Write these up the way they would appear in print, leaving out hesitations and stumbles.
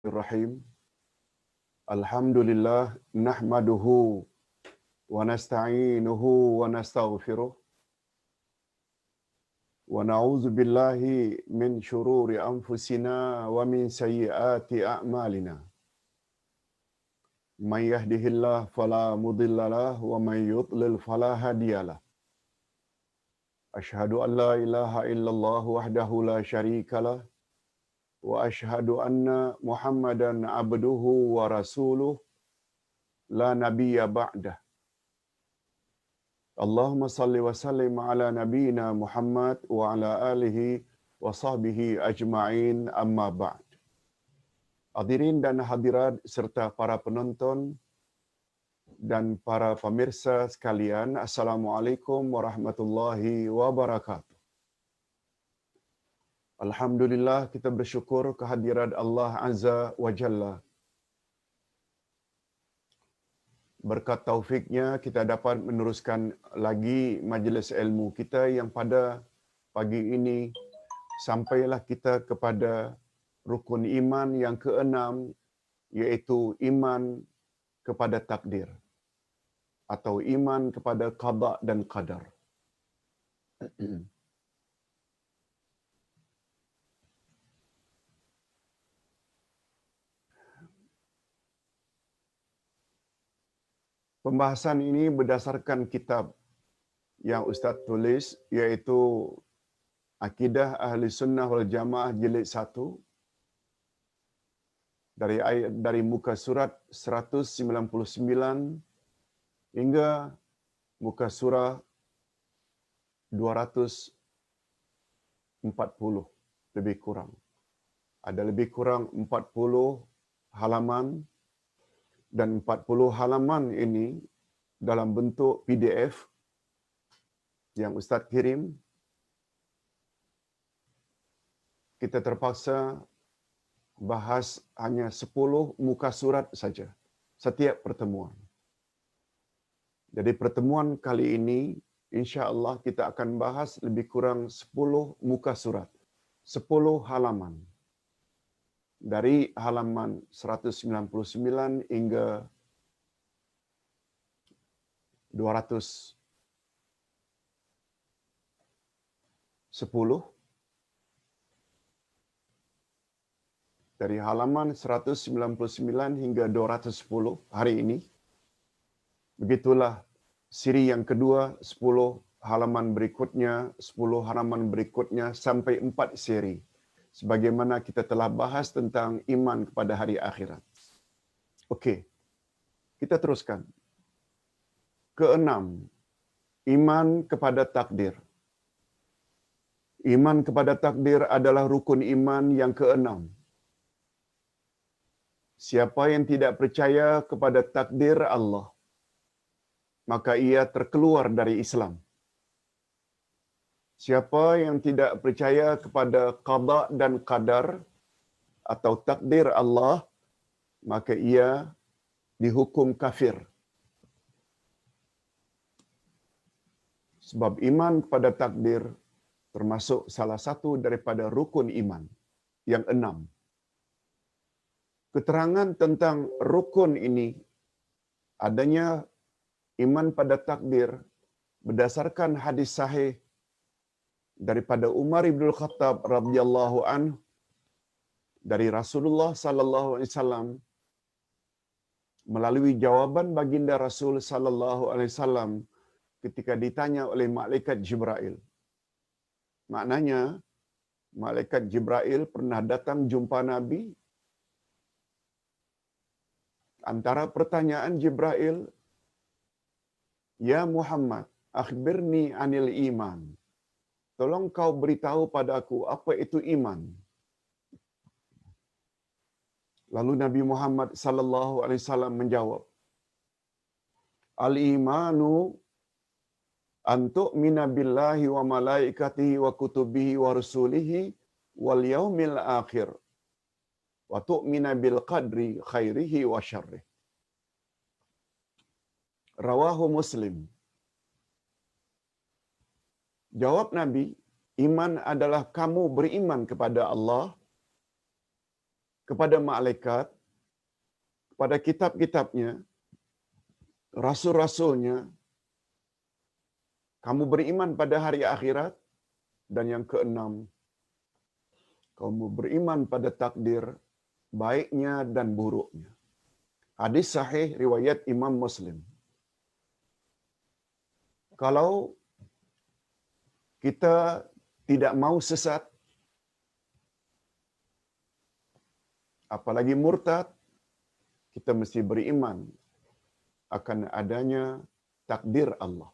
Bismillahirrahmanirrahim. Alhamdulillah nahmaduhu wa nasta'inuhu wa nastaghfiruh wa na'udzu billahi min shururi anfusina wa min sayyiati a'malina. May yahdihillahu fala mudilla lahu wa may yudlil fala hadiyalah. Asyhadu an la ilaha illallah wahdahu la syarikalah wa asyhadu anna Muhammadan abduhu wa rasuluh la nabiyya ba'dah. Allahumma salli wa sallim ala nabiyyina Muhammad wa ala alihi wa sahbihi ajma'in amma ba'd. Hadirin dan hadirat serta para penonton dan para pemirsa sekalian, Assalamualaikum warahmatullahi wabarakatuh. Alhamdulillah, kita bersyukur kehadirat Allah Azza wa Jalla. Berkat taufiknya kita dapat meneruskan lagi majlis ilmu kita yang pada pagi ini sampailah kita kepada rukun iman yang keenam, iaitu iman kepada takdir atau iman kepada qada dan qadar. Pembahasan ini berdasarkan kitab yang Ustaz tulis, iaitu Akidah Ahli Sunnah wal Jamaah jilid 1 dari muka surat 199 hingga muka surah 240 lebih kurang. Ada lebih kurang 40 halaman, dan 40 halaman ini dalam bentuk PDF yang Ustaz kirim. Kita terpaksa bahas hanya 10 muka surat saja setiap pertemuan. Jadi pertemuan kali ini insya-Allah kita akan bahas lebih kurang 10 muka surat, 10 halaman. Dari halaman 199 hingga 210. Dari halaman 199 hingga 210 hari ini. Begitulah siri yang kedua, 10 halaman berikutnya, 10 halaman berikutnya sampai 4 siri. Sebagaimana kita telah bahas tentang iman kepada hari akhirat. Okey. Kita teruskan. Keenam, iman kepada takdir. Iman kepada takdir adalah rukun iman yang keenam. Siapa yang tidak percaya kepada takdir Allah, maka ia terkeluar dari Islam. Siapa yang tidak percaya kepada qada dan qadar atau takdir Allah, maka ia dihukum kafir. Sebab iman kepada takdir termasuk salah satu daripada rukun iman yang 6. Keterangan tentang rukun ini, adanya iman pada takdir berdasarkan hadis sahih daripada Umar bin Khattab radhiyallahu anhu dari Rasulullah sallallahu alaihi wasallam melalui jawaban baginda Rasul sallallahu alaihi wasallam ketika ditanya oleh malaikat Jibril. Maknanya malaikat Jibril pernah datang jumpa Nabi. Antara pertanyaan Jibril, "Ya Muhammad, akhbirni anil iman." Tolong kau beritahu pada aku apa itu iman. Lalu Nabi Muhammad sallallahu alaihi wasallam menjawab, "Al-imanu an tu'mina billahi wa malaikatihi wa kutubihi wa rusulihi wal yaumil akhir wa tu'mina bil qadri khairihi wa syarrihi." Rawahu Muslim. Jawab Nabi, iman adalah kamu beriman kepada Allah, kepada malaikat, kepada kitab-kitabnya, rasul-rasulnya, kamu beriman pada hari akhirat, dan yang keenam, kamu beriman pada takdir baiknya dan buruknya. Hadis sahih riwayat Imam Muslim. Kalau kita tidak mau sesat, apalagi murtad, kita mesti beriman akan adanya takdir Allah.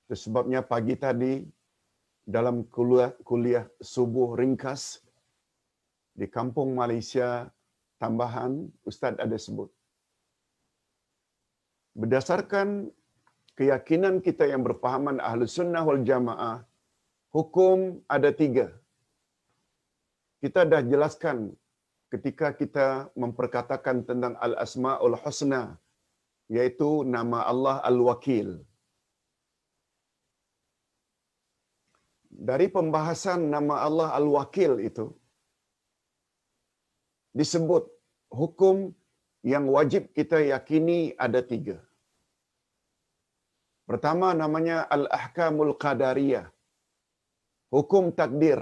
Itu sebabnya pagi tadi dalam kuliah subuh ringkas di kampung Malaysia Tambahan, Ustaz ada sebut. Berdasarkan keyakinan kita yang berpahaman Ahlus Sunnah wal Jamaah, hukum ada 3. Kita dah jelaskan ketika kita memperkatakan tentang Al-Asma'ul Husna, yaitu nama Allah Al-Wakil. Dari pembahasan nama Allah Al-Wakil itu, disebut hukum yang wajib kita yakini ada 3. Pertama namanya Al-Ahkamul Qadariyah, hukum takdir.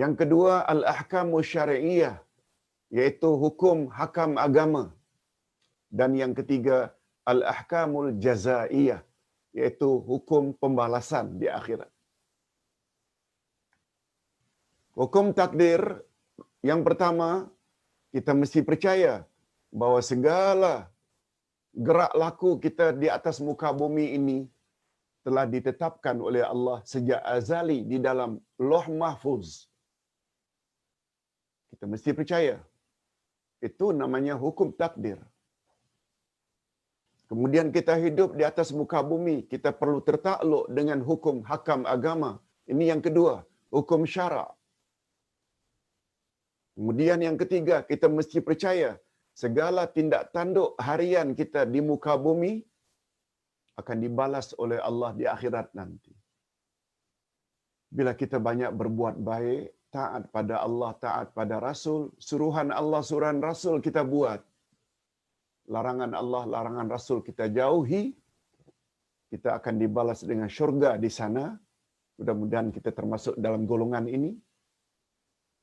Yang kedua Al-Ahkamul Syari'iyah, yaitu hukum hakam agama. Dan yang ketiga Al-Ahkamul Jazaiyah, yaitu hukum pembalasan di akhirat. Hukum takdir yang pertama, kita mesti percaya bahawa segala gerak laku kita di atas muka bumi ini telah ditetapkan oleh Allah sejak azali di dalam Lauh Mahfuz. Kita mesti percaya. Itu namanya hukum takdir. Kemudian kita hidup di atas muka bumi, kita perlu tertakluk dengan hukum hakam agama. Ini yang kedua, hukum syarak. Kemudian yang ketiga, kita mesti percaya segala tindak tanduk harian kita di muka bumi akan dibalas oleh Allah di akhirat nanti. Bila kita banyak berbuat baik, taat pada Allah, taat pada Rasul, suruhan Allah, suruhan Rasul kita buat, larangan Allah, larangan Rasul kita jauhi, kita akan dibalas dengan syurga di sana. Mudah-mudahan kita termasuk dalam golongan ini.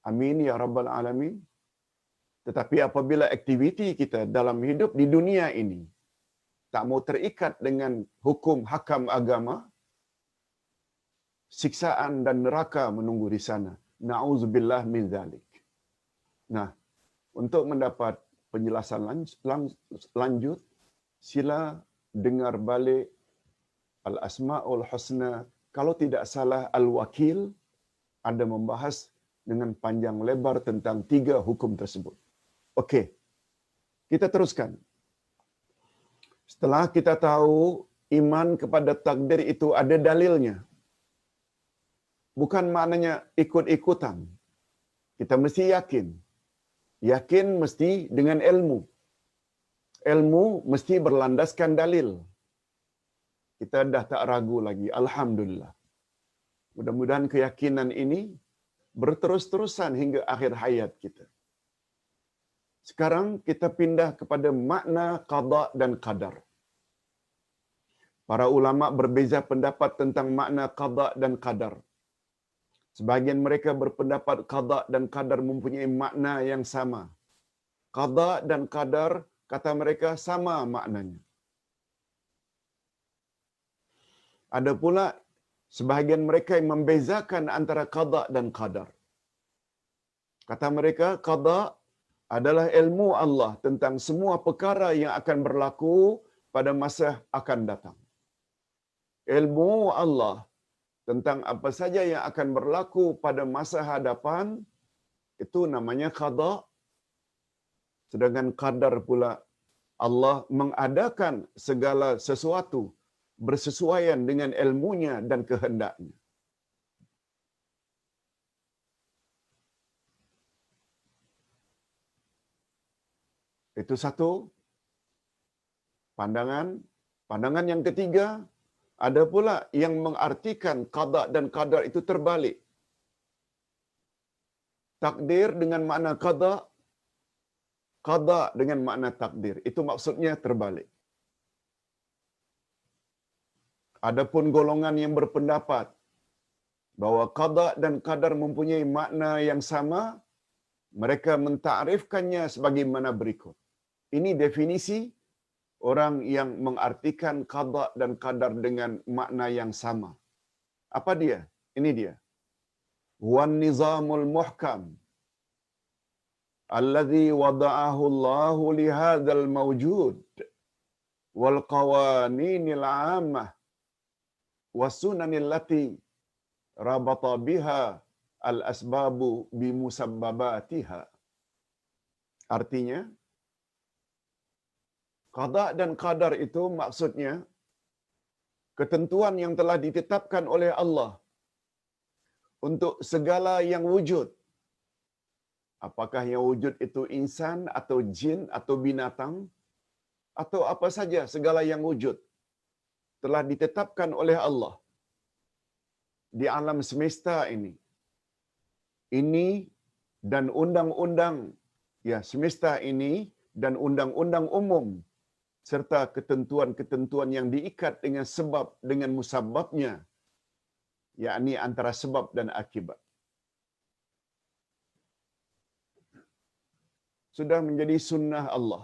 Amin ya Rabbal Alamin. Tetapi apabila aktiviti kita dalam hidup di dunia ini tak mau terikat dengan hukum hakam agama, siksaan dan neraka menunggu di sana. Na'udzubillah min zalik. Nah, untuk mendapat penjelasan lanjut, sila dengar balik Al-Asma'ul Husna. Kalau tidak salah, Al-Wakil ada membahas dengan panjang lebar tentang 3 hukum tersebut. Okey, kita teruskan. Setelah kita tahu iman kepada takdir itu ada dalilnya, bukan maknanya ikut-ikutan. Kita mesti yakin. Yakin mesti dengan ilmu. Ilmu mesti berlandaskan dalil. Kita dah tak ragu lagi. Alhamdulillah. Mudah-mudahan keyakinan ini berterus-terusan hingga akhir hayat kita. Sekarang kita pindah kepada makna qada dan qadar. Para ulama berbeza pendapat tentang makna qada dan qadar. Sebahagian mereka berpendapat qada dan qadar mempunyai makna yang sama. Qada dan qadar, kata mereka, sama maknanya. Ada pula sebahagian mereka yang membezakan antara qada dan qadar. Kata mereka, qada adalah ilmu Allah tentang semua perkara yang akan berlaku pada masa akan datang. Ilmu Allah tentang apa saja yang akan berlaku pada masa hadapan, itu namanya qada. Sedangkan qadar pula, Allah mengadakan segala sesuatu bersesuaian dengan ilmunya dan kehendaknya. Itu satu pandangan. Pandangan yang ketiga, ada pula yang mengartikan qada dan qadar itu terbalik. Takdir dengan makna qada dengan makna takdir. Itu maksudnya terbalik. Adapun golongan yang berpendapat bahwa qada dan qadar mempunyai makna yang sama, mereka mentakrifkannya sebagaimana berikut. Ini definisi orang yang mengartikan qada dan qadar dengan makna yang sama. Apa dia? Ini dia. Wan nizamul muhkam alladhi wada'ahu Allahu li hadzal mawjud wal qawaninil 'ammah was sunanil lati rabata biha al asbabu bi musabbabatiha. Artinya, qada dan qadar itu maksudnya ketentuan yang telah ditetapkan oleh Allah untuk segala yang wujud. Apakah yang wujud itu insan atau jin atau binatang atau apa saja, segala yang wujud telah ditetapkan oleh Allah di alam semesta ini. Ini dan undang-undang semesta ini dan undang-undang umum serta ketentuan-ketentuan yang diikat dengan sebab dengan musabbabnya, yakni antara sebab dan akibat. Sudah menjadi sunnah Allah.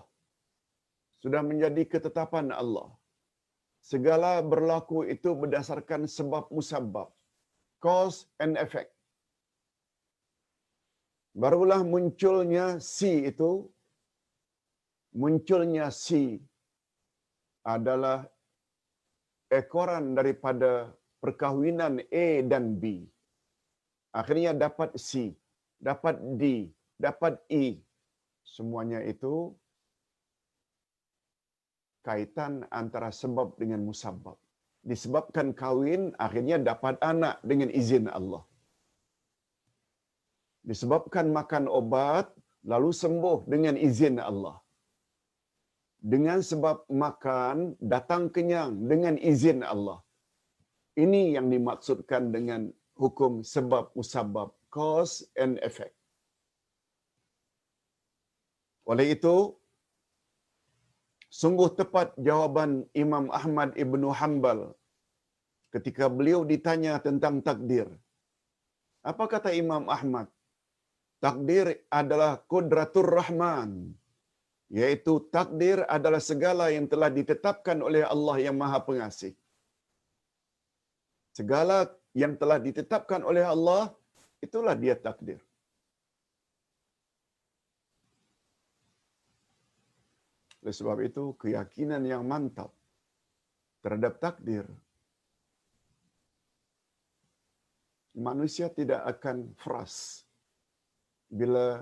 Sudah menjadi ketetapan Allah. Segala berlaku itu berdasarkan sebab musabbab. Cause and effect. Barulah munculnya si adalah ekoran daripada perkahwinan A dan B. Akhirnya dapat C, dapat D, dapat E. Semuanya itu kaitan antara sebab dengan musabbab. Disebabkan kahwin, akhirnya dapat anak dengan izin Allah. Disebabkan makan obat, lalu sembuh dengan izin Allah. Dengan sebab makan, datang kenyang dengan izin Allah. Ini yang dimaksudkan dengan hukum sebab musabbab, cause and effect. Oleh itu, sungguh tepat jawaban Imam Ahmad Ibn Hanbal ketika beliau ditanya tentang takdir. Apa kata Imam Ahmad? Takdir adalah qudratur Rahman, yaitu takdir adalah segala yang telah ditetapkan oleh Allah yang Maha Pengasih. Segala yang telah ditetapkan oleh Allah, itulah dia takdir. Oleh sebab itu, keyakinan yang mantap terhadap takdir, manusia tidak akan frust bila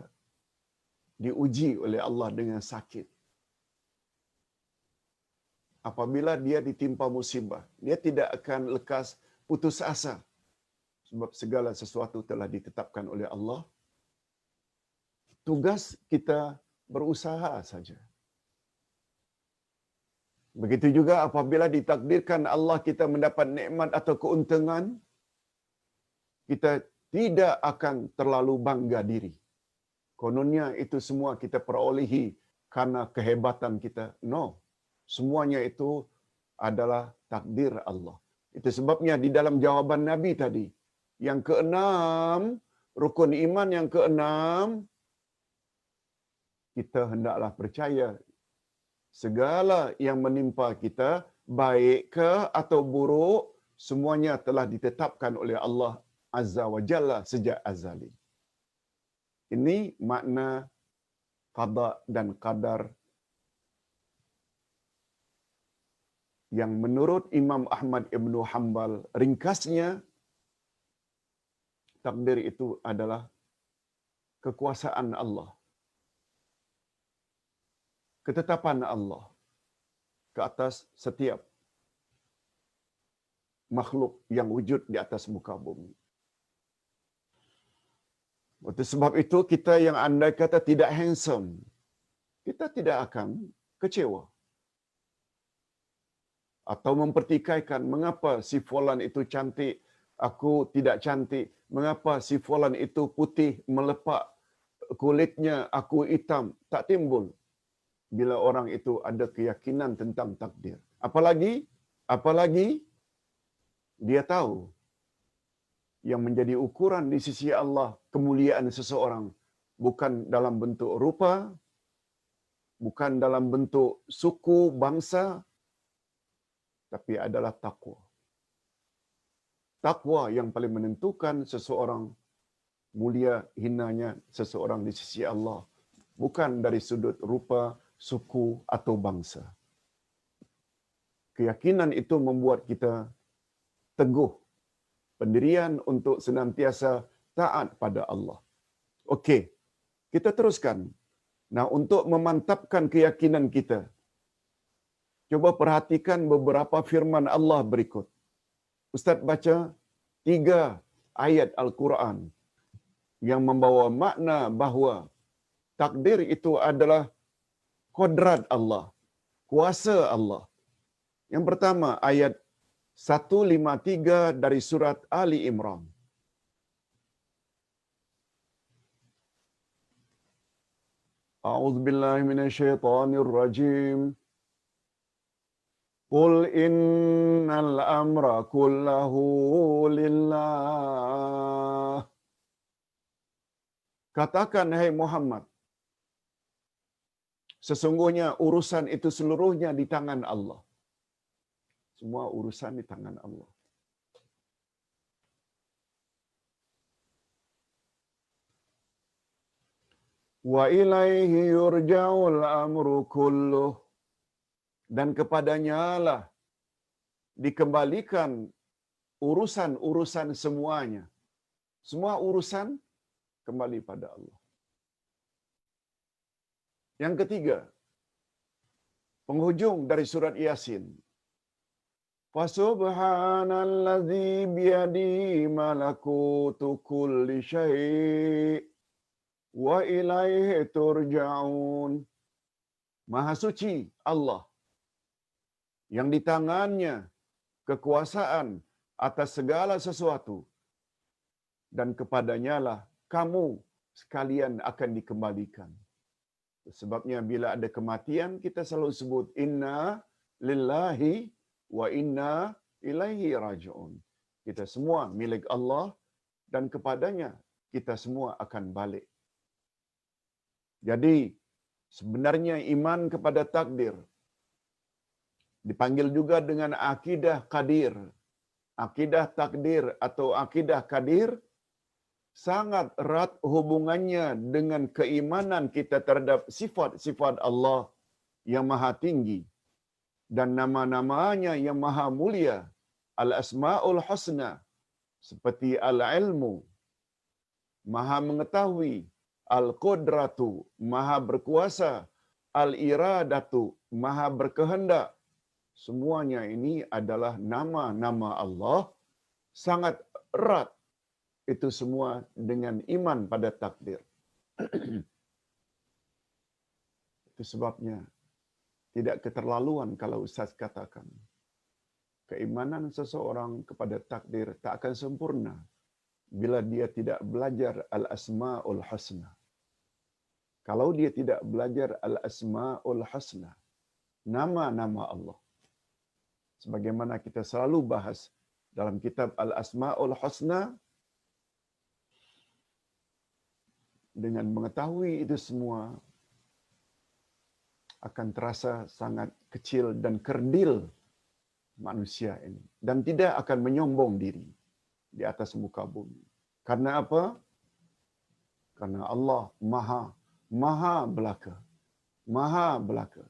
diuji oleh Allah dengan sakit. Apabila dia ditimpa musibah, dia tidak akan lekas putus asa. Sebab segala sesuatu telah ditetapkan oleh Allah. Tugas kita berusaha saja. Begitu juga apabila ditakdirkan Allah kita mendapat nikmat atau keuntungan, kita tidak akan terlalu bangga diri. Kononnya itu semua kita perolehi karena kehebatan kita. No. Semuanya itu adalah takdir Allah. Itu sebabnya di dalam jawaban Nabi tadi, yang keenam, rukun iman yang keenam, kita hendaklah percaya segala yang menimpa kita, baik ke atau buruk, semuanya telah ditetapkan oleh Allah Azza wa Jalla sejak azali. Ini makna qada dan qadar yang menurut Imam Ahmad Ibn Hanbal, ringkasnya, takdir itu adalah kekuasaan Allah, ketetapan Allah ke atas setiap makhluk yang wujud di atas muka bumi. Oleh sebab itu, kita yang andai kata tidak handsome, kita tidak akan kecewa atau mempertikaikan mengapa si fulan itu cantik aku tidak cantik? Mengapa si fulan itu putih melepak, kulitnya aku hitam? Tak timbul bila orang itu ada keyakinan tentang takdir. Apalagi dia tahu yang menjadi ukuran di sisi Allah kemuliaan seseorang bukan dalam bentuk rupa, bukan dalam bentuk suku, bangsa, tapi adalah takwa. Takwa yang paling menentukan seseorang mulia hinanya seseorang di sisi Allah, bukan dari sudut rupa, suku atau bangsa. Keyakinan itu membuat kita teguh pendirian untuk senantiasa taat pada Allah. Okey, kita teruskan. Nah, untuk memantapkan keyakinan kita, coba perhatikan beberapa firman Allah berikut. Ustaz baca 3 ayat Al-Quran yang membawa makna bahawa takdir itu adalah kodrat Allah, kuasa Allah. Yang pertama, ayat 153 dari surat Ali Imran. A'udzubillahi minasyaitonir rajim. Qul innal amra kullahu lillah. Katakan, hai Muhammad, sesungguhnya urusan itu seluruhnya di tangan Allah. Semua urusan di tangan Allah. Wa ilaihi yurja'ul amru kulluh. Dan kepadanya lah dikembalikan urusan-urusan semuanya. Semua urusan kembali pada Allah. Yang ketiga, penghujung dari surat Yasin. Fasubhanallazi biyadihi malakutu kulli syai' wa ilaihi turja'un. Maha suci Allah yang di tangannya kekuasaan atas segala sesuatu, dan kepadanya lah kamu sekalian akan dikembalikan. Sebabnya bila ada kematian, kita selalu sebut inna lillahi wa inna ilaihi raji'un. Kita semua milik Allah dan kepadanya kita semua akan balik. Jadi sebenarnya iman kepada takdir dipanggil juga dengan akidah qadir. Akidah takdir atau akidah qadir sangat erat hubungannya dengan keimanan kita terhadap sifat-sifat Allah yang maha tinggi dan nama-namanya yang maha mulia, al-asma'ul husna, seperti al-ilmu, maha mengetahui, al-qudratu, maha berkuasa, al-iradatu, maha berkehendak. Semuanya ini adalah nama-nama Allah, sangat erat itu semua dengan iman pada takdir. Itu sebabnya tidak keterlaluan kalau Ustaz katakan keimanan seseorang kepada takdir tak akan sempurna bila dia tidak belajar al-asma'ul husna. Kalau dia tidak belajar al-asma'ul husna, nama-nama Allah, sebagaimana kita selalu bahas dalam kitab Al-Asma'ul Husna, dengan mengetahui itu semua akan terasa sangat kecil dan kerdil manusia ini, dan tidak akan menyombong diri di atas muka bumi. Karena apa? Karena Allah maha belaka. Maha belaka.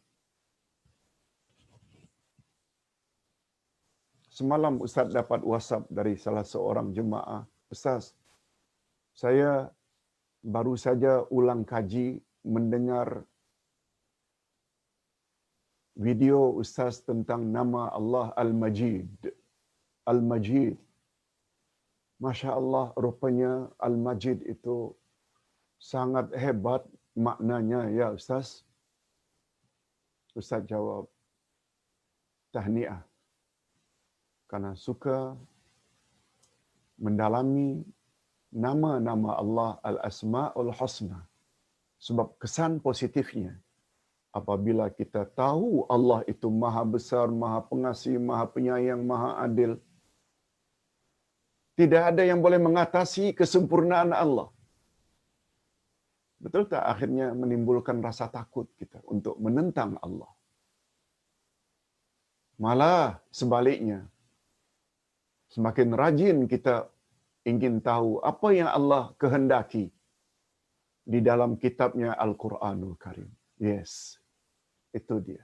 Semalam Ustaz dapat WhatsApp dari salah seorang jemaah. Ustaz, saya baru saja ulang kaji mendengar video Ustaz tentang nama Allah Al-Majid. Al-Majid. Masya Allah, rupanya Al-Majid itu sangat hebat maknanya ya Ustaz. Ustaz jawab, tahniah. Karena suka mendalami nama-nama Allah Al-Asma'ul Husna. Sebab kesan positifnya, apabila kita tahu Allah itu maha besar, maha pengasih, maha penyayang, maha adil, tidak ada yang boleh mengatasi kesempurnaan Allah. Betul tak? Akhirnya menimbulkan rasa takut kita untuk menentang Allah. Malah sebaliknya, semakin rajin kita ingin tahu apa yang Allah kehendaki di dalam kitabnya Al-Quranul Karim. Yes, itu dia.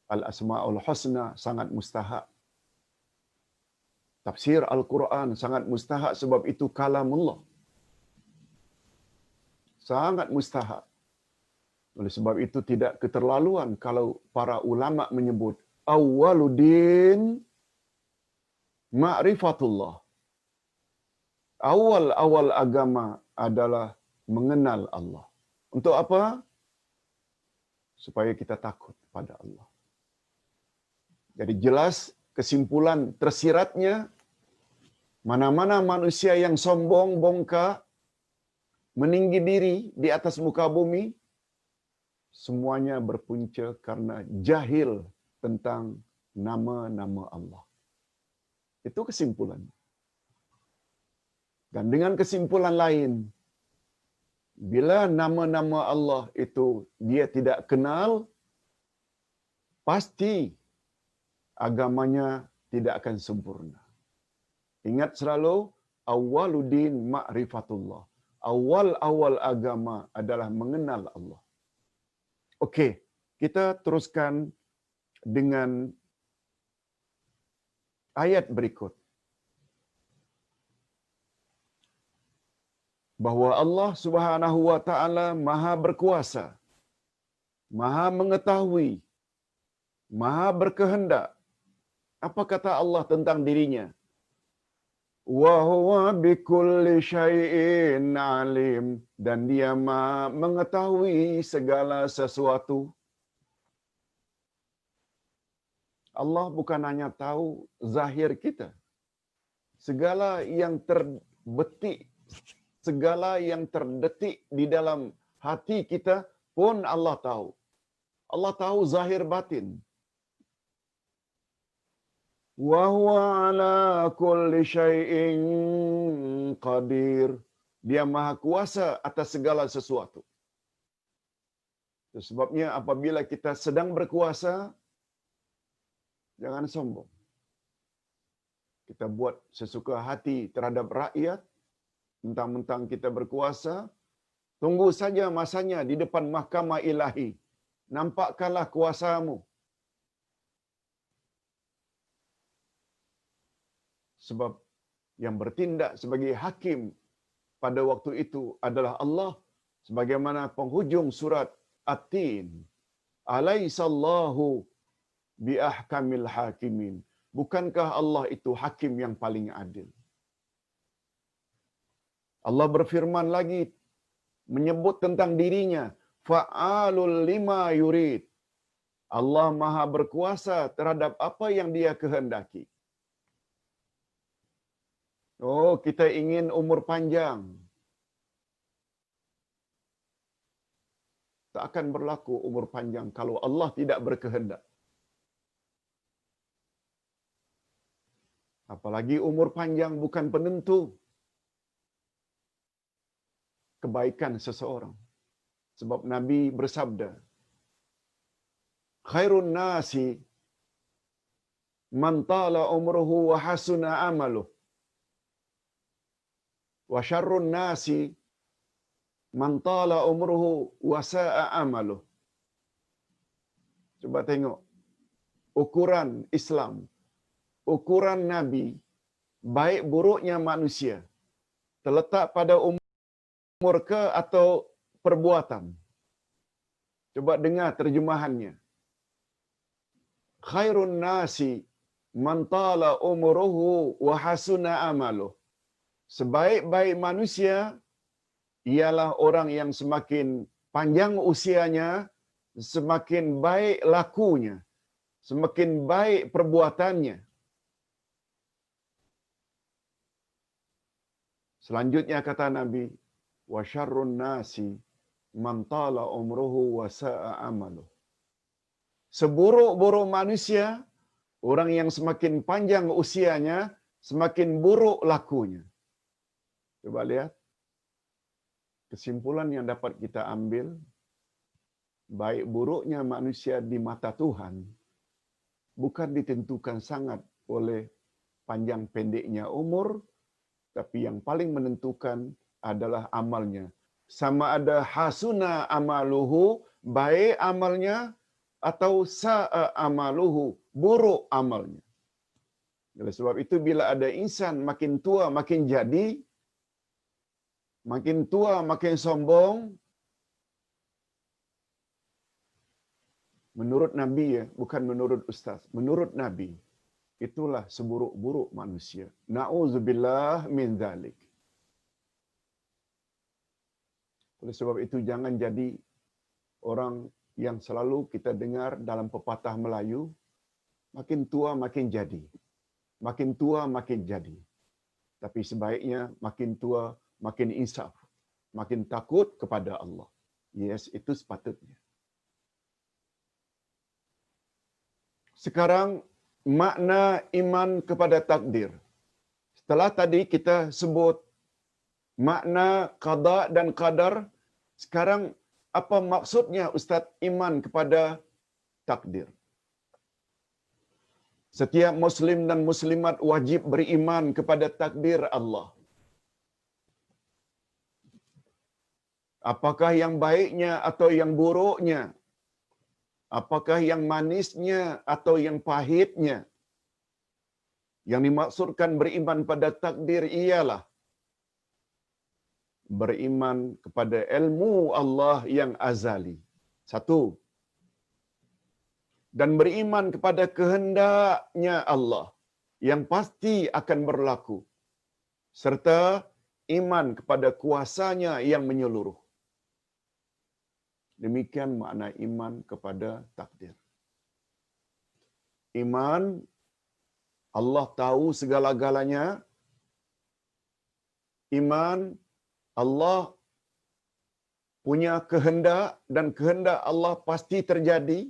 Al-Asma'ul Husna sangat mustahak. Tafsir Al-Quran sangat mustahak sebab itu kalamullah. Sangat mustahak. Oleh sebab itu tidak keterlaluan kalau para ulama menyebut awwaluddin ma'rifatullah. Awal-awal agama adalah mengenal Allah. Untuk apa? Supaya kita takut pada Allah. Jadi jelas kesimpulan tersiratnya, mana-mana manusia yang sombong, bongkak, meninggi diri di atas muka bumi, semuanya berpunca karena jahil tentang nama-nama Allah. Itu kesimpulan. Dan dengan kesimpulan lain, bila nama-nama Allah itu dia tidak kenal, pasti agamanya tidak akan sempurna. Ingat selalu, awwaluddin ma'rifatullah. Awal-awal agama adalah mengenal Allah. Okey, kita teruskan dengan ayat berikut. Bahawa Allah Subhanahu wa taala Maha berkuasa, Maha mengetahui, Maha berkehendak. Apa kata Allah tentang dirinya? Wa huwa bikulli syai'in alim, dan dia Maha mengetahui segala sesuatu. Allah bukan hanya tahu zahir kita. Segala yang terbetik, segala yang terdetik di dalam hati kita pun Allah tahu. Allah tahu zahir batin. Wa huwa ala kulli syai'in qadir. Dia Maha kuasa atas segala sesuatu. Itu sebabnya apabila kita sedang berkuasa, jangan sombong. Kita buat sesuka hati terhadap rakyat, mentang-mentang kita berkuasa, tunggu saja masanya di depan mahkamah ilahi. Nampakkanlah kuasamu. Sebab yang bertindak sebagai hakim pada waktu itu adalah Allah, sebagaimana penghujung surat At-Tin. Alaisallahu biahkamil hakimin. Bukankah Allah itu hakim yang paling adil? Allah berfirman lagi menyebut tentang dirinya, fa'alul lima yurid. Allah Maha berkuasa terhadap apa yang Dia kehendaki. Oh, kita ingin umur panjang. Tak akan berlaku umur panjang kalau Allah tidak berkehendak. Apalagi umur panjang bukan penentu kebaikan seseorang. Sebab Nabi bersabda, khairun nasi man tala umruhu wa hasuna amaluh. Wa syarrun nasi man tala umruhu wa sa'a amaluh. Coba tengok ukuran Islam, ukuran Nabi, baik buruknya manusia terletak pada umur ke atau perbuatan. Coba dengar terjemahannya. Khairun nasi man tala umruhu wa hasuna amaluh. Sebaik-baik manusia ialah orang yang semakin panjang usianya, semakin baik lakunya, semakin baik perbuatannya. Selanjutnya kata Nabi, wa syarrun nasi man tala umruhu wa sa'a amaluh. Seburuk-buruk manusia, orang yang semakin panjang usianya, semakin buruk lakunya. Coba lihat. Kesimpulan yang dapat kita ambil, baik buruknya manusia di mata Tuhan, bukan ditentukan sangat oleh panjang pendeknya umur, tapi yang paling menentukan adalah amalnya. Sama ada hasuna amaluhu, baik amalnya, atau sa'a amaluhu, buruk amalnya. Oleh sebab itu bila ada insan makin tua makin jadi, makin tua makin sombong, menurut Nabi ya, bukan menurut ustaz, menurut Nabi, itulah seburuk-buruk manusia. Na'udzubillah min dzalik. Oleh sebab itu jangan jadi orang yang selalu kita dengar dalam pepatah Melayu, makin tua makin jadi. Makin tua makin jadi. Tapi sebaiknya makin tua makin insaf. Makin takut kepada Allah. Yes, itu sepatutnya. Sekarang makna iman kepada takdir. Setelah tadi kita sebut makna qada dan qadar, sekarang apa maksudnya Ustaz iman kepada takdir? Setiap muslim dan muslimat wajib beriman kepada takdir Allah. Apakah yang baiknya atau yang buruknya? Apakah yang manisnya atau yang pahitnya? Yang dimaksudkan beriman pada takdir ialah beriman kepada ilmu Allah yang azali. Satu. Dan beriman kepada kehendaknya Allah yang pasti akan berlaku. Serta iman kepada kuasanya yang menyeluruh. Demikian makna iman kepada takdir. Iman, Allah tahu segala-galanya. Iman, Allah punya kehendak dan kehendak Allah pasti terjadi.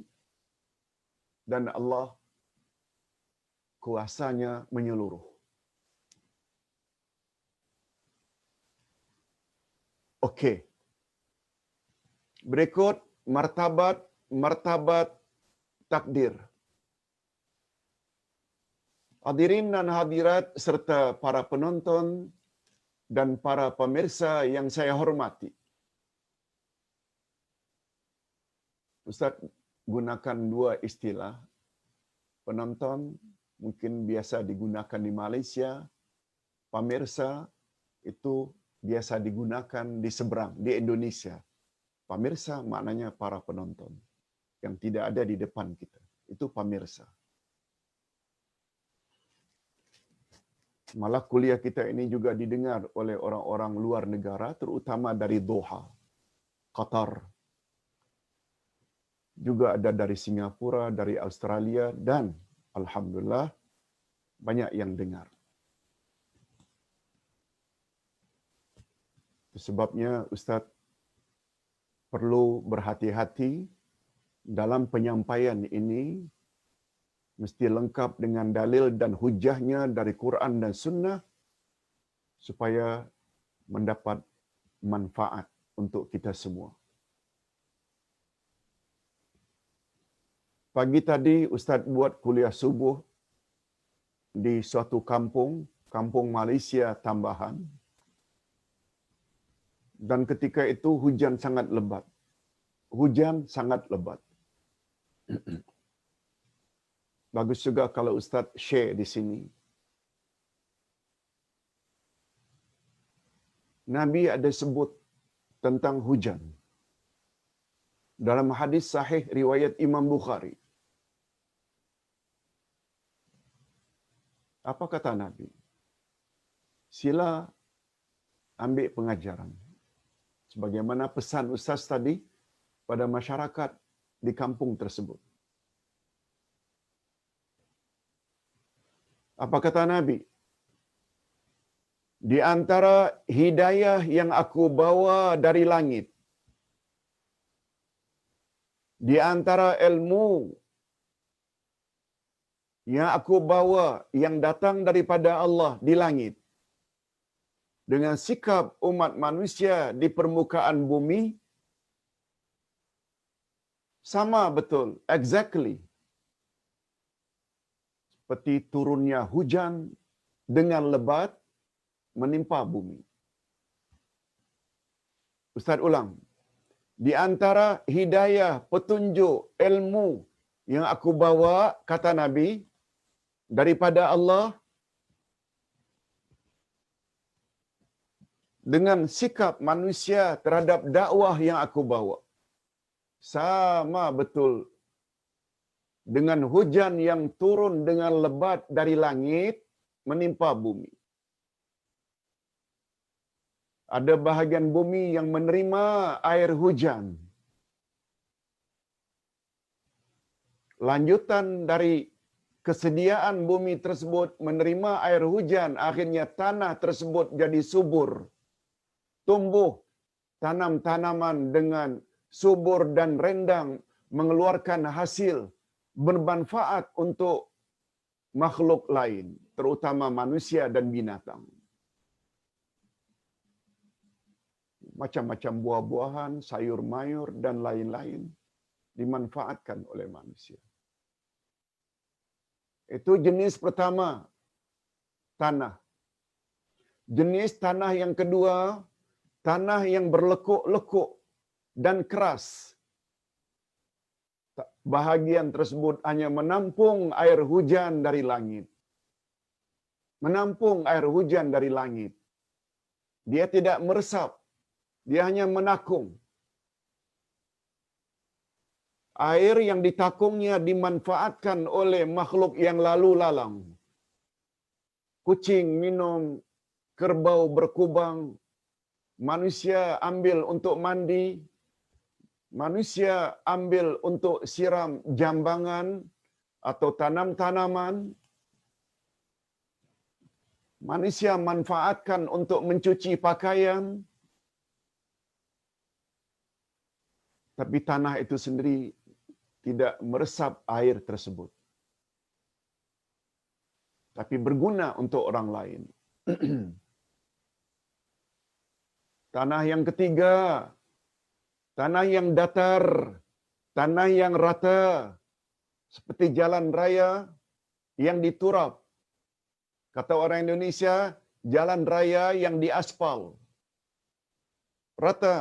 Dan Allah kuasanya menyeluruh. Okey. Berikut martabat takdir. Hadirin dan hadirat serta para penonton dan para pemirsa yang saya hormati. Ustaz gunakan dua istilah. Penonton mungkin biasa digunakan di Malaysia, pemirsa itu biasa digunakan di seberang, di Indonesia. Pemirsa maknanya para penonton yang tidak ada di depan kita. Itu pemirsa. Malah kuliah kita ini juga didengar oleh orang-orang luar negara, terutama dari Doha, Qatar. Juga ada dari Singapura, dari Australia, dan alhamdulillah banyak yang dengar. Sebabnya Ustaz perlu berhati-hati dalam penyampaian ini, mesti lengkap dengan dalil dan hujahnya dari Quran dan Sunnah, supaya mendapat manfaat untuk kita semua. Pagi tadi Ustaz buat kuliah subuh di suatu kampung Malaysia tambahan. Dan ketika itu hujan sangat lebat. Hujan sangat lebat. Bagus juga kalau Ustaz share di sini. Nabi ada sebut tentang hujan. Dalam hadis sahih riwayat Imam Bukhari. Apa kata Nabi? Sila ambil pengajaran. Sebagaimana pesan Ustaz tadi pada masyarakat di kampung tersebut. Apa kata Nabi? Di antara hidayah yang aku bawa dari langit, di antara ilmu yang aku bawa yang datang daripada Allah di langit, dengan sikap umat manusia di permukaan bumi, sama betul, exactly, seperti turunnya hujan dengan lebat menimpa bumi. Ustaz ulang. Di antara hidayah, petunjuk, ilmu yang aku bawa, kata Nabi, daripada Allah, dengan sikap manusia terhadap dakwah yang aku bawa, sama betul dengan hujan yang turun dengan lebat dari langit menimpa bumi. Ada bahagian bumi yang menerima air hujan. Lanjutan dari kesediaan bumi tersebut menerima air hujan, akhirnya tanah tersebut jadi subur. Tumbuh tanam-tanaman dengan subur dan rendang, mengeluarkan hasil bermanfaat untuk makhluk lain, terutama manusia dan binatang. Macam-macam buah-buahan, sayur-mayur dan lain-lain dimanfaatkan oleh manusia. Itu jenis pertama, tanah. Jenis tanah yang kedua, tanah yang berlekuk-lekuk dan keras. Bahagian tersebut hanya menampung air hujan dari langit. Menampung air hujan dari langit. Dia tidak meresap. Dia hanya menakung. Air yang ditakungnya dimanfaatkan oleh makhluk yang lalu lalang. Kucing minum, kerbau berkubang, manusia ambil untuk mandi, manusia ambil untuk siram jambangan atau tanam-tanaman, manusia manfaatkan untuk mencuci pakaian, tapi tanah itu sendiri tidak meresap air tersebut, tapi berguna untuk orang lain. Tanah yang ketiga, tanah yang datar, tanah yang rata, seperti jalan raya yang diturap. Kata orang Indonesia, jalan raya yang diaspal. Rata.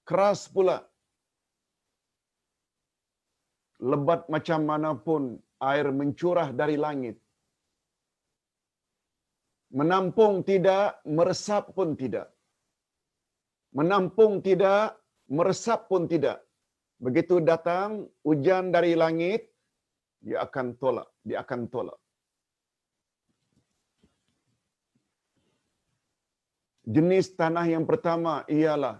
Keras pula. Lebat macam manapun air mencurah dari langit. Menampung tidak, meresap pun tidak. Menampung tidak, meresap pun tidak. Begitu datang hujan dari langit, dia akan tolak, dia akan tolak. Jenis tanah yang pertama ialah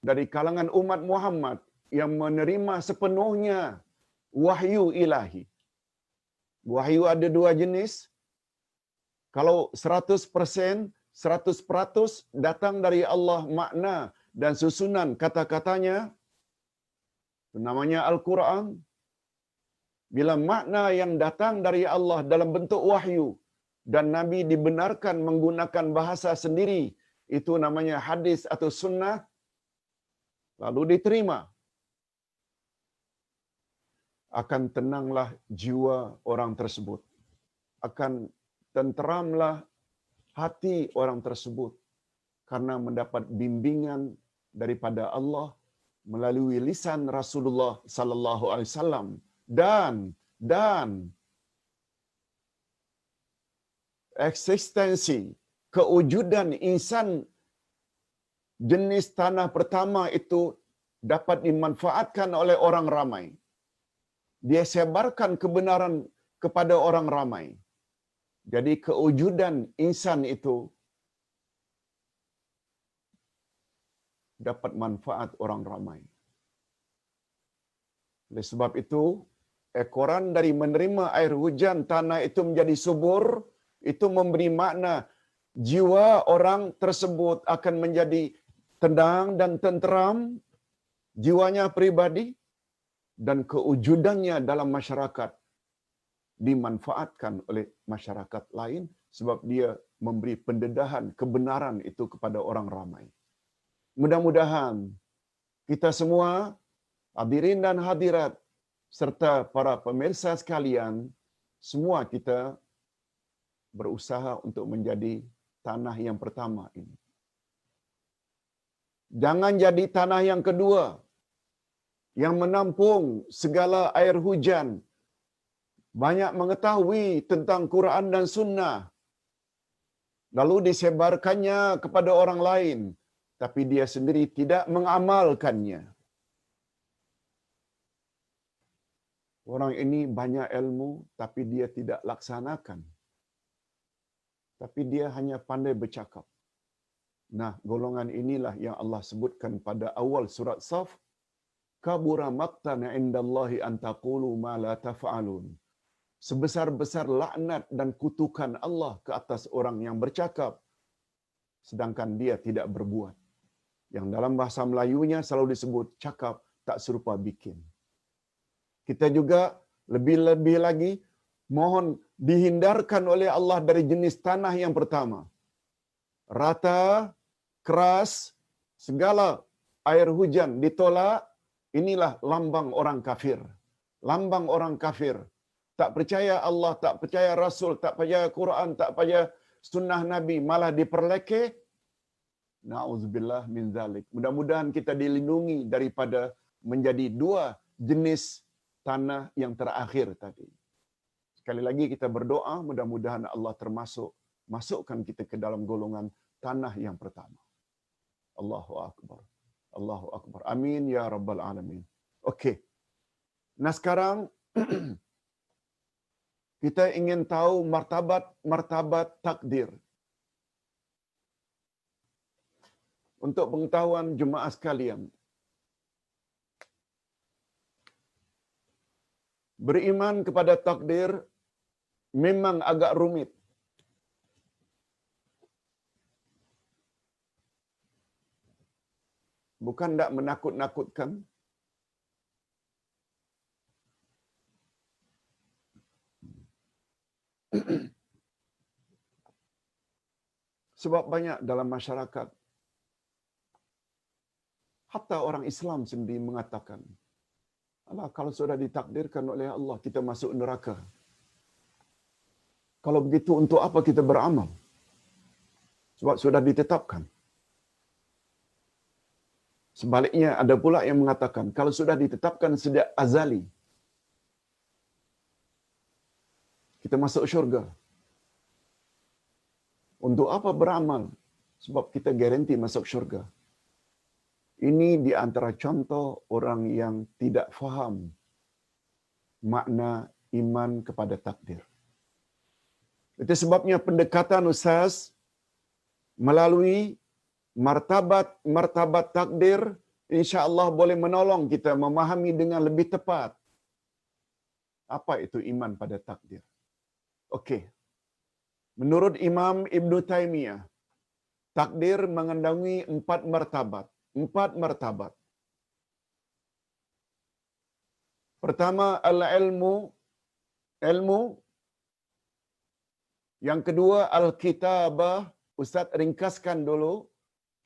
dari kalangan umat Muhammad yang menerima sepenuhnya wahyu ilahi. Wahyu ada dua jenis. Kalau 100%, 100% datang dari Allah makna dan susunan kata-katanya, itu namanya Al-Quran. Bila makna yang datang dari Allah dalam bentuk wahyu dan Nabi dibenarkan menggunakan bahasa sendiri, itu namanya hadis atau sunnah, lalu diterima. Akan tenanglah jiwa orang tersebut. Akan tenteramlah hati orang tersebut karena mendapat bimbingan daripada Allah melalui lisan Rasulullah sallallahu alaihi wasallam dan eksistensi kewujudan insan jenis tanah pertama itu dapat dimanfaatkan oleh orang ramai. Dia sebarkan kebenaran kepada orang ramai. Jadi kewujudan insan itu dapat manfaat orang ramai. Oleh sebab itu, ekoran dari menerima air hujan tanah itu menjadi subur, itu memberi makna jiwa orang tersebut akan menjadi tenang dan tenteram, jiwanya pribadi, dan kewujudannya dalam masyarakat dimanfaatkan oleh masyarakat lain sebab dia memberi pendedahan kebenaran itu kepada orang ramai. Mudah-mudahan kita semua, hadirin dan hadirat, serta para pemirsa sekalian, semua kita berusaha untuk menjadi tanah yang pertama ini. Jangan jadi tanah yang kedua, yang menampung segala air hujan, banyak mengetahui tentang Quran dan Sunnah, lalu disebarkannya kepada orang lain, tapi dia sendiri tidak mengamalkannya. Orang ini banyak ilmu, tapi dia tidak laksanakan. Tapi dia hanya pandai bercakap. Nah, golongan inilah yang Allah sebutkan pada awal surat Saf, kabura maqtan indallahi an taqulu ma la taf'alun. Sebesar-besar laknat dan kutukan Allah ke atas orang yang bercakap sedangkan dia tidak berbuat. Yang dalam bahasa Melayunya selalu disebut cakap tak serupa bikin. Kita juga lebih-lebih lagi mohon dihindarkan oleh Allah dari jenis tanah yang pertama. Rata, keras, segala air hujan ditolak, inilah lambang orang kafir. Lambang orang kafir. Tak percaya Allah, tak percaya Rasul, tak percaya Quran, tak percaya sunnah Nabi, malah diperlekeh. Na'udzubillah min zalik. Mudah-mudahan kita dilindungi daripada menjadi dua jenis tanah yang terakhir tadi. Sekali lagi kita berdoa, mudah-mudahan Allah masukkan kita ke dalam golongan tanah yang pertama. Allahu Akbar. Allahu Akbar. Amin ya Rabbal Alamin. Okey. Nah sekarang kita ingin tahu martabat takdir. Untuk pengetahuan jemaah sekalian, beriman kepada takdir memang agak rumit. Bukan tak menakut-nakutkan. Sebab banyak dalam masyarakat, hatta orang Islam sendiri mengatakan, alah, kalau sudah ditakdirkan oleh Allah, kita masuk neraka. Kalau begitu, untuk apa kita beramal? Sebab sudah ditetapkan. Sebaliknya, ada pula yang mengatakan, kalau sudah ditetapkan sejak azali, kita masuk syurga. Untuk apa beramal? Sebab kita garanti masuk syurga. Ini di antara contoh orang yang tidak faham makna iman kepada takdir. Itu sebabnya pendekatan Ustaz melalui martabat takdir insya-Allah boleh menolong kita memahami dengan lebih tepat apa itu iman pada takdir. Okey. Menurut Imam Ibn Taymiyah, takdir mengandungi 4 martabat. 4 martabat. Pertama, al-ilmu, ilmu. Yang kedua, al-kitabah. Ustaz ringkaskan dulu.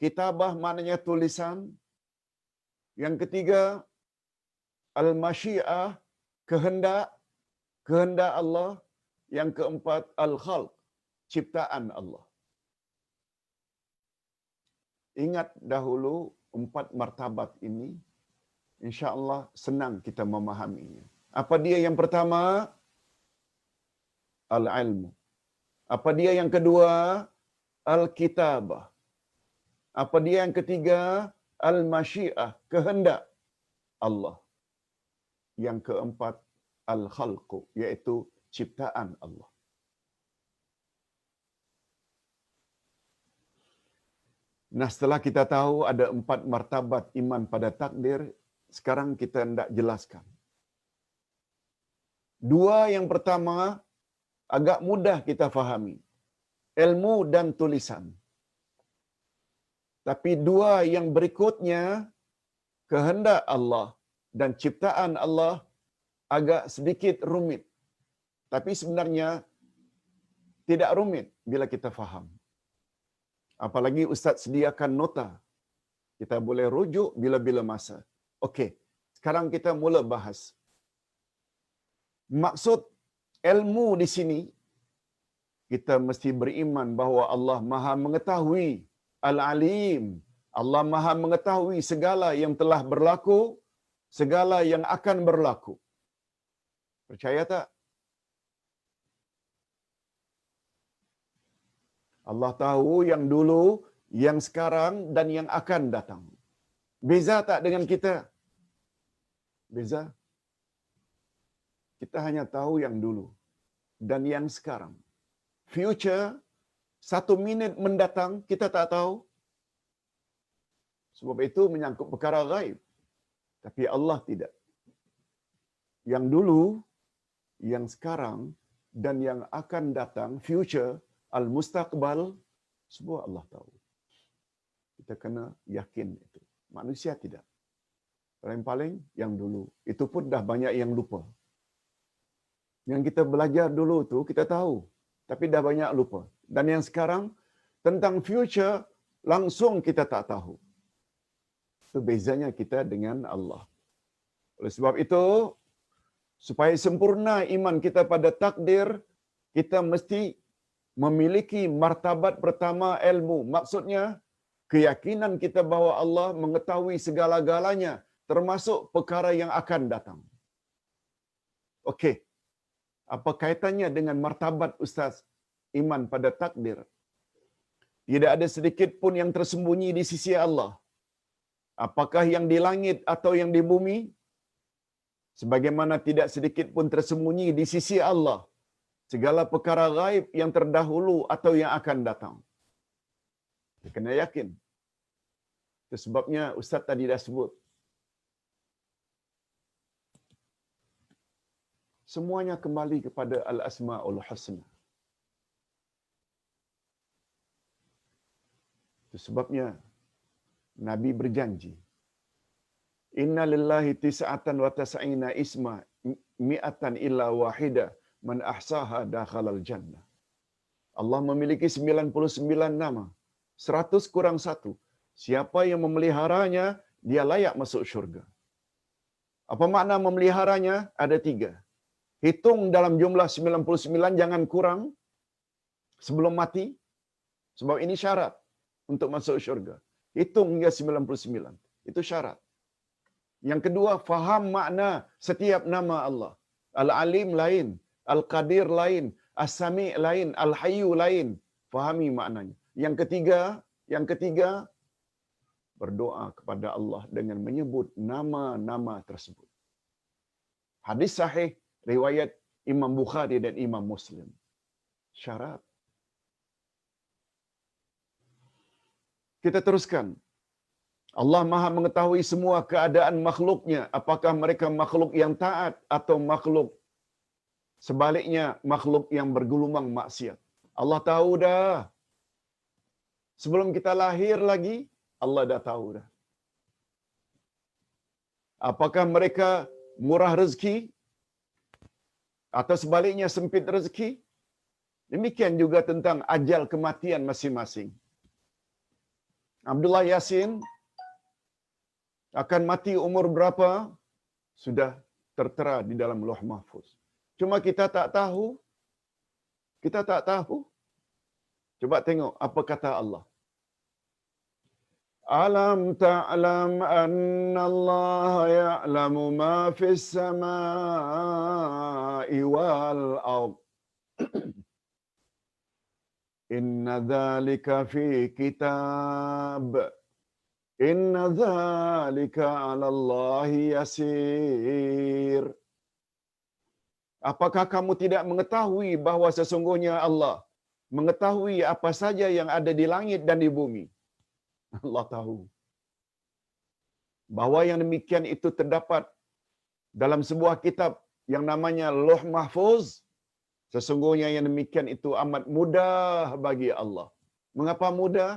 Kitabah maknanya tulisan. Yang ketiga, al-masyiah, kehendak. Kehendak Allah. Yang keempat, al-khalq, ciptaan Allah. Ingat dahulu 4 martabat ini, insya-Allah senang kita memahaminya. Apa dia yang pertama? Al-ilmu. Apa dia yang kedua? Al-kitabah. Apa dia yang ketiga? Al-masyiah, kehendak Allah. Yang keempat, al-khalqu, iaitu ciptaan Allah. Nah, setelah kita tahu ada 4 martabat iman pada takdir, sekarang kita hendak jelaskan. 2 yang pertama agak mudah kita fahami. ilmu dan tulisan. Tapi dua yang berikutnya, kehendak Allah dan ciptaan Allah, agak sedikit rumit. Tapi sebenarnya tidak rumit bila kita faham. Apalagi Ustaz sediakan nota. Kita boleh rujuk bila-bila masa. Okey, sekarang kita mula bahas. Maksud ilmu di sini, kita mesti beriman bahawa Allah Maha mengetahui, Al-Alim. Allah Maha mengetahui segala yang telah berlaku, segala yang akan berlaku. Percaya tak? Allah tahu yang dulu, yang sekarang dan yang akan datang. Beza tak dengan kita? Beza. Kita hanya tahu yang dulu dan yang sekarang. Future, 1 minit mendatang, kita tak tahu. Sebab itu menyangkut perkara gaib. Tapi Allah tidak. Yang dulu, yang sekarang dan yang akan datang, future, al-mustaqbal, semua Allah tahu. Kita kena yakin itu. Manusia tidak. Paling-paling yang dulu. Itu pun dah banyak yang lupa. Yang kita belajar dulu tu kita tahu. Tapi dah banyak lupa. Dan yang sekarang, tentang future, langsung kita tak tahu. Itu bezanya kita dengan Allah. Oleh sebab itu, supaya sempurna iman kita pada takdir, kita mesti memiliki martabat pertama ilmu. Maksudnya, keyakinan kita bahawa Allah mengetahui segala-galanya, termasuk perkara yang akan datang. Okey. Apa kaitannya dengan martabat Ustaz iman pada takdir? Tidak ada sedikit pun yang tersembunyi di sisi Allah. Apakah yang di langit atau yang di bumi? Sebagaimana tidak sedikit pun tersembunyi di sisi Allah segala perkara gaib yang terdahulu atau yang akan datang. Kita kena yakin. Itu sebabnya Ustaz tadi dah sebut. Semuanya kembali kepada Al-Asma'ul Husna. Itu sebabnya Nabi berjanji, Inna lillahi tis'atan wa tas'ina isma mi'atan illa wahida man ahsaha dakhalal jannah. Allah memiliki 99 nama, 100 kurang 1. Siapa yang memeliharanya, dia layak masuk syurga. Apa makna memeliharanya? Ada 3. Hitung dalam jumlah 99, jangan kurang sebelum mati. Sebab ini syarat untuk masuk syurga. Hitung hingga 99. Itu syarat. Yang kedua, faham makna setiap nama Allah. Al-Alim lain, Al-Qadir lain, As-Sami' lain, Al-Hayyu lain. Fahami maknanya. Yang ketiga, berdoa kepada Allah dengan menyebut nama-nama tersebut. Hadis sahih riwayat Imam Bukhari dan Imam Muslim. Syarat. Kita teruskan. Allah Maha mengetahui semua keadaan makhluknya. Apakah mereka makhluk yang taat atau makhluk sebaliknya, makhluk yang bergelumang maksiat. Allah tahu dah. Sebelum kita lahir lagi, Allah dah tahu dah. Apakah mereka murah rezeki atau sebaliknya sempit rezeki? Demikian juga tentang ajal kematian masing-masing. Abdullah Yasin akan mati umur berapa? Sudah tertera di dalam Lauh Mahfuz. Cuma kita tak tahu. Kita tak tahu. Coba tengok apa kata Allah. Alam ta'lam anna Allah ya'lamu ma fis samai wal ard. Inna dzalika fi kitab. Inna dzalika 'ala Allahi yasir. Apakah kamu tidak mengetahui bahawa sesungguhnya Allah mengetahui apa saja yang ada di langit dan di bumi? Allah tahu. Bahawa yang demikian itu terdapat dalam sebuah kitab yang namanya Lauh Mahfuz, Sesungguhnya yang demikian itu amat mudah bagi Allah. Mengapa mudah?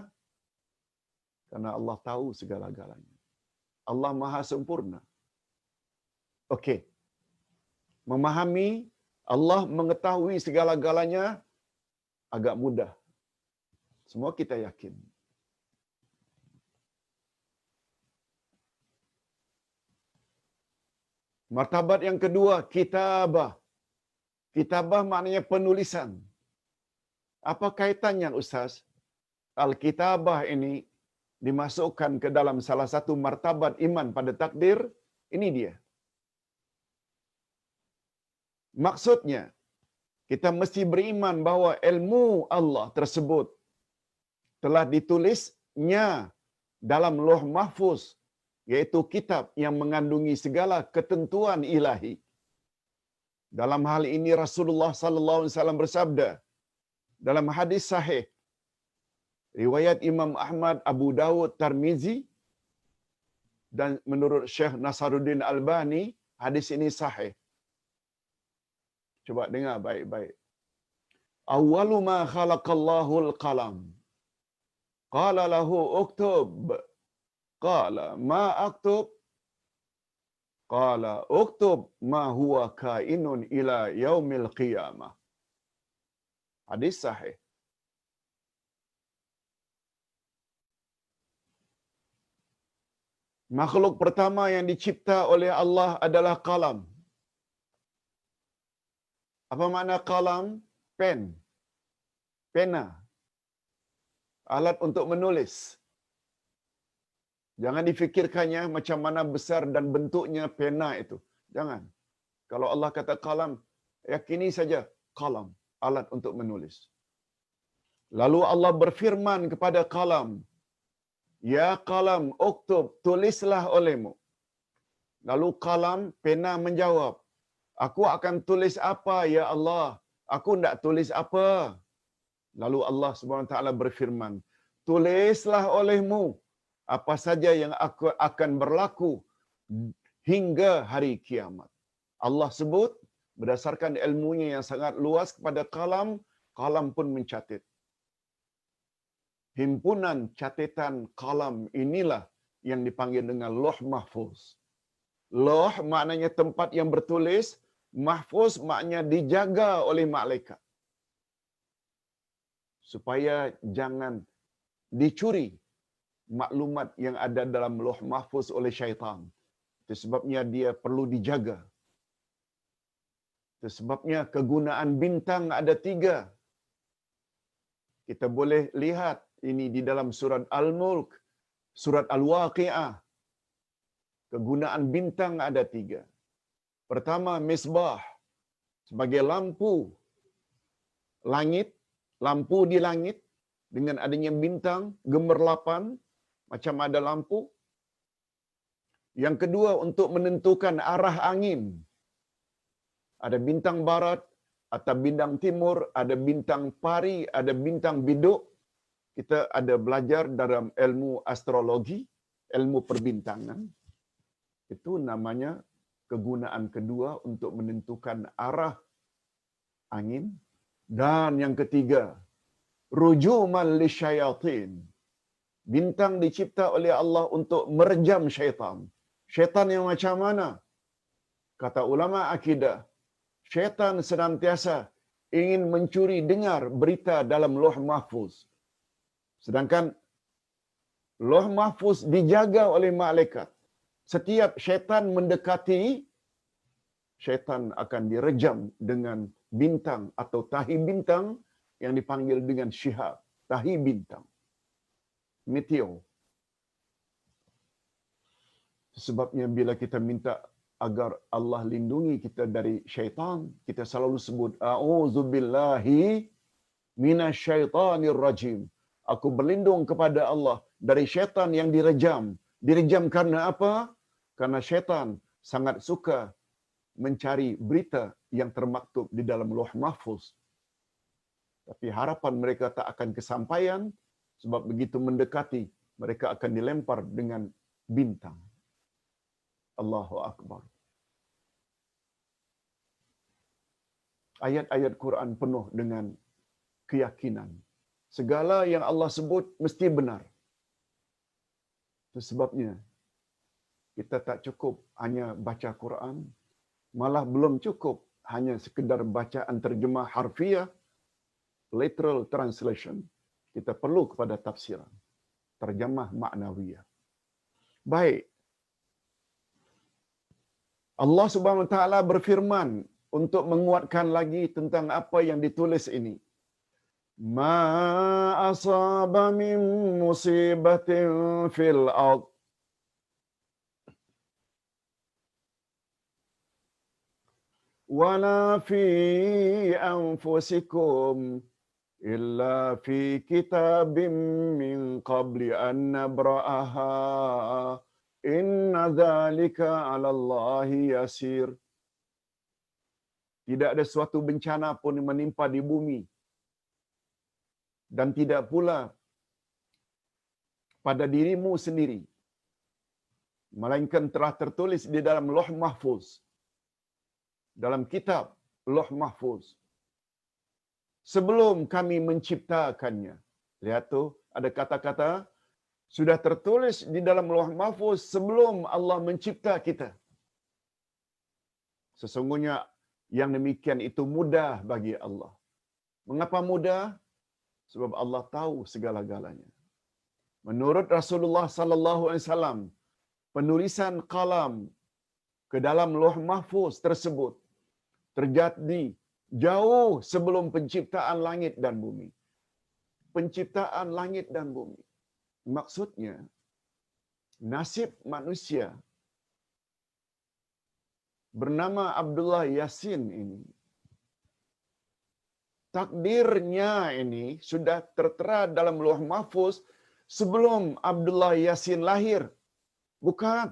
Karena Allah tahu segala-galanya. Allah Maha Sempurna. Okey. Memahami Allah mengetahui segala-galanya agak mudah. Semua kita yakin. Martabat yang kedua, kitabah. Kitabah maknanya penulisan. Apa kaitannya, Ustaz? Al-kitabah ini dimasukkan ke dalam salah satu martabat iman pada takdir. Ini dia. Maksudnya, kita mesti beriman bahawa ilmu Allah tersebut telah ditulisnya dalam Lauh Mahfuz, yaitu kitab yang mengandungi segala ketentuan ilahi. Dalam hal ini Rasulullah sallallahu alaihi wasallam bersabda dalam hadis sahih riwayat Imam Ahmad, Abu Dawud, Tirmizi, dan menurut Syekh Nasaruddin Albani hadis ini sahih. Coba dengar baik-baik. Awwalu ma khalaqallahu al-qalam. Qala lahu uktub. Qala ma aktub? Qala uktub ma huwa kainun ila yaumil qiyamah. Hadis sahih. Makhluk pertama yang dicipta oleh Allah adalah kalam. Apa makna kalam? Pen. Pena. Alat untuk menulis. Jangan difikirkannya macam mana besar dan bentuknya pena itu. Jangan. Kalau Allah kata kalam, yakini saja kalam, alat untuk menulis. Lalu Allah berfirman kepada kalam, ya kalam, uktub, tulislah olehmu. Lalu kalam, pena menjawab, aku akan tulis apa ya Allah? Aku tidak tulis apa. Lalu Allah SWT berfirman, tulislah olehmu apa saja yang akan berlaku hingga hari kiamat. Allah sebut berdasarkan ilmunya yang sangat luas kepada kalam, kalam pun mencatat. Himpunan catatan kalam inilah yang dipanggil dengan Lauh Mahfuz. Lauh maknanya tempat yang bertulis, Mahfuz maknanya dijaga oleh malaikat. Supaya jangan dicuri maklumat yang ada dalam Lauh Mahfuz oleh syaitan. Itu sebabnya dia perlu dijaga. Itu sebabnya kegunaan bintang ada 3. Kita boleh lihat ini di dalam surat Al-Mulk, surat Al-Waqi'ah. Kegunaan bintang ada 3. Pertama, misbah. Sebagai lampu langit, lampu di langit dengan adanya bintang, gemerlapan, macam ada lampu. Yang kedua, untuk menentukan arah angin. Ada bintang barat, atau bintang timur, ada bintang pari, ada bintang biduk. Kita ada belajar dalam ilmu astrologi, ilmu perbintangan. Itu namanya kegunaan kedua untuk menentukan arah angin. Dan yang ketiga, rujuman lisyayatin. Bintang dicipta oleh Allah untuk merejam syaitan. Syaitan yang macam mana? Kata ulama akidah, syaitan senantiasa ingin mencuri dengar berita dalam Lauh Mahfuz. Sedangkan Lauh Mahfuz dijaga oleh malaikat. Setiap syaitan mendekati, syaitan akan direjam dengan bintang atau tahi bintang yang dipanggil dengan syihab. Tahi bintang. Meteor. Sebabnya bila kita minta agar Allah lindungi kita dari syaitan, kita selalu sebut a'udzubillahi minasyaitanir rajim. Aku berlindung kepada Allah dari syaitan yang direjam. Direjam karena apa? Karena syaitan sangat suka mencari berita yang termaktub di dalam Lauh Mahfuz. Tapi harapan mereka tak akan kesampaian sebab begitu mendekati mereka akan dilempar dengan bintang. Allahu Akbar. Ayat-ayat Quran penuh dengan keyakinan. Segala yang Allah sebut mesti benar. Itu sebabnya kita tak cukup hanya baca Quran, malah belum cukup hanya sekedar bacaan terjemah harfiah, literal translation. Kita perlu kepada tafsiran, terjemah maknawiyah. Baik, Allah Subhanahu wa taala berfirman untuk menguatkan lagi tentang apa yang ditulis ini. Ma asaba min musibatin fil ard wala fi anfusikum illa fi kitabim min qabli an nabra'aha inna dzalika 'ala Allahi yasir. Tidak ada suatu bencana pun yang menimpa di bumi dan tidak pula pada dirimu sendiri, melainkan telah tertulis di dalam Lauh Mahfuz, dalam kitab Lauh Mahfuz, sebelum kami menciptakannya. Lihat tu, ada kata-kata sudah tertulis di dalam Lauh Mahfuz sebelum Allah mencipta kita. Sesungguhnya yang demikian itu mudah bagi Allah. Mengapa mudah? Sebab Allah tahu segala-galanya. Menurut Rasulullah sallallahu alaihi wasallam, penulisan kalam ke dalam Lauh Mahfuz tersebut terjadi jauh sebelum penciptaan langit dan bumi. Penciptaan langit dan bumi. Maksudnya, nasib manusia bernama Abdullah Yasin ini, takdirnya ini sudah tertera dalam Lauh Mahfuz sebelum Abdullah Yasin lahir. Bukan.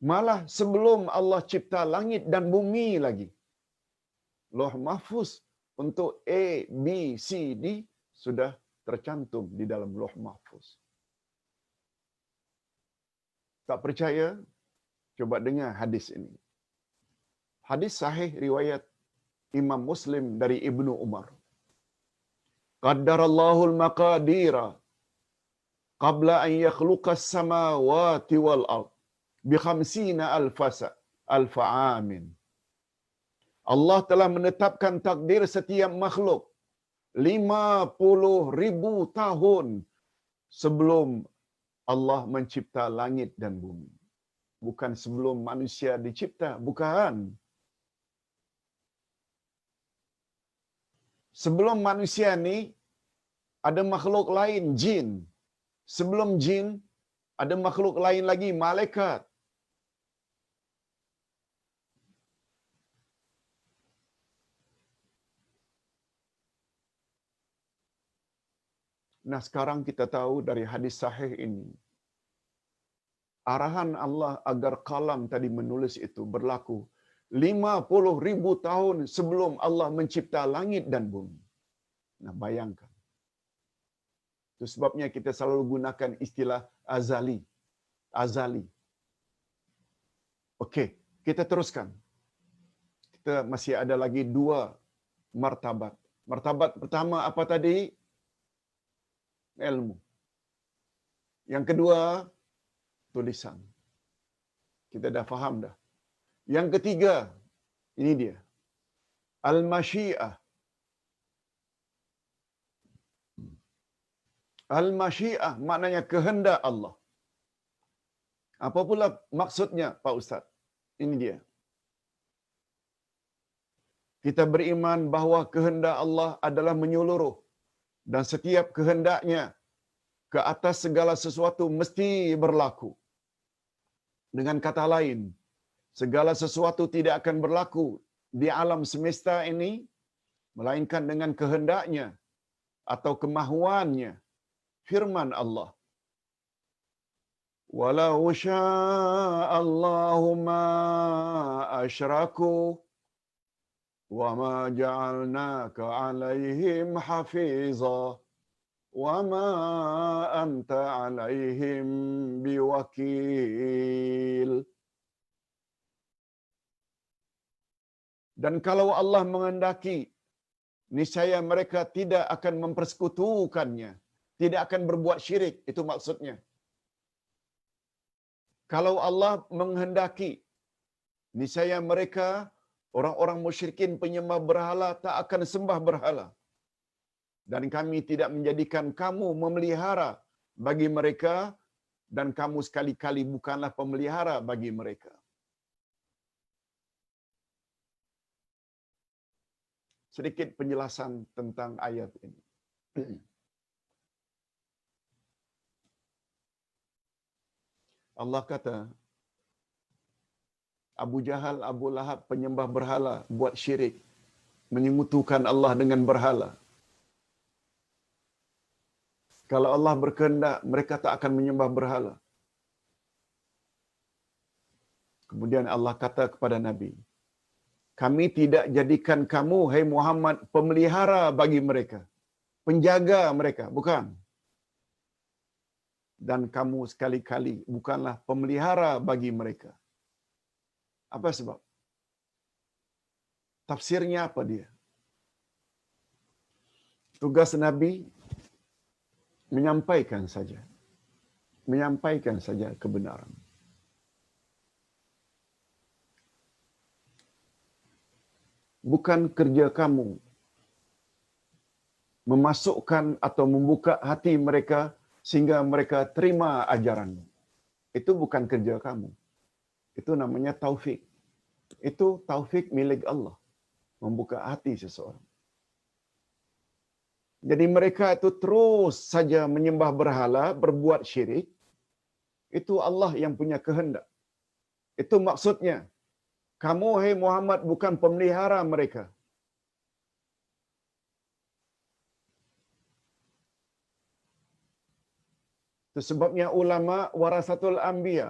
Malah sebelum Allah cipta langit dan bumi lagi. Lauh Mahfuz untuk A, B, C, D sudah tercantum di dalam Lauh Mahfuz. Tak percaya? Coba dengar hadis ini. Hadis sahih riwayat Imam Muslim dari Ibnu Umar. Qaddarallahu al-maqadira qabla an yakhluqa as-samawati wal ard bi 50,000 alfa amin. Allah telah menetapkan takdir setiap makhluk 50,000 tahun sebelum Allah mencipta langit dan bumi. Bukan sebelum manusia dicipta, bukan. Sebelum manusia ni ada makhluk lain, jin. Sebelum jin ada makhluk lain lagi, malaikat. Nah, sekarang kita tahu dari hadis sahih ini, arahan Allah agar kalam tadi menulis itu berlaku 50,000 tahun sebelum Allah mencipta langit dan bumi. Nah, bayangkan. Itu sebabnya kita selalu gunakan istilah azali. Azali. Okey, kita teruskan. Kita masih ada lagi 2 martabat. Martabat pertama apa tadi? Ilmu. Yang kedua, tulisan. Kita dah faham dah. Yang ketiga, ini dia. Al-masyiah. Al-masyiah maknanya kehendak Allah. Apa pula maksudnya, Pak Ustaz? Ini dia. Kita beriman bahawa kehendak Allah adalah menyeluruh dan setiap kehendaknya ke atas segala sesuatu mesti berlaku. Dengan kata lain, segala sesuatu tidak akan berlaku di alam semesta ini melainkan dengan kehendaknya atau kemahuannya. Firman Allah, walau sya'allahu ma asyraku wa ma ja'alnaka 'alaihim hafiza wa ma anta 'alaihim biwakil. Dan kalau Allah menghendaki, niscaya mereka tidak akan mempersekutukannya, tidak akan berbuat syirik, itu maksudnya. Kalau Allah menghendaki, niscaya mereka orang-orang musyrikin penyembah berhala tak akan sembah berhala. Dan kami tidak menjadikan kamu memelihara bagi mereka, dan kamu sekali-kali bukanlah pemelihara bagi mereka. Sedikit penjelasan tentang ayat ini. Allah kata, Abu Jahal, Abu Lahab penyembah berhala, buat syirik, menyekutukan Allah dengan berhala. Kalau Allah berkehendak, mereka tak akan menyembah berhala. Kemudian Allah kata kepada Nabi, kami tidak jadikan kamu, hai Muhammad, pemelihara bagi mereka, penjaga mereka, bukan. Dan kamu sekali-kali bukanlah pemelihara bagi mereka. Apa sebab? Tafsirnya apa dia? Tugas Nabi menyampaikan saja. Menyampaikan saja kebenaran. Bukan kerja kamu memasukkan atau membuka hati mereka sehingga mereka terima ajaranmu. Itu bukan kerja kamu. Itu namanya taufik. Itu taufik milik Allah. Membuka hati seseorang. Jadi mereka itu terus saja menyembah berhala, berbuat syirik. Itu Allah yang punya kehendak. Itu maksudnya. Kamu, hai Muhammad, bukan pemelihara mereka. Itu sebabnya ulama warasatul anbiya.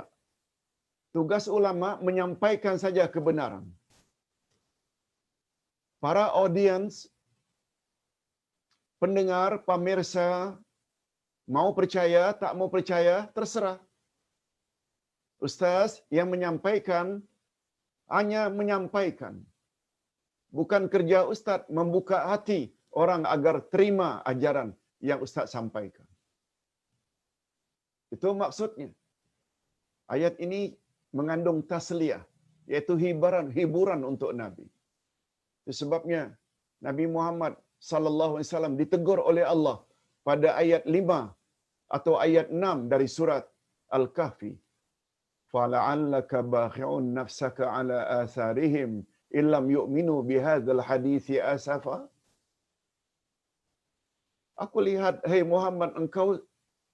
Tugas ulama menyampaikan saja kebenaran. Para audiens, pendengar, pemirsa, mau percaya, tak mau percaya, terserah. Ustaz yang menyampaikan, hanya menyampaikan. Bukan kerja Ustaz membuka hati orang agar terima ajaran yang Ustaz sampaikan. Itu maksudnya. Ayat ini mengandung tasliyah, iaitu hiburan untuk Nabi. Itu sebabnya Nabi Muhammad sallallahu alaihi wasallam ditegur oleh Allah pada ayat 5 atau ayat 6 dari surat Al-Kahfi. Fala'allaka bakhi'un nafsaka ala atharihim illam yu'minu bihadzal hadithi asafa. Aku lihat, hai Muhammad, engkau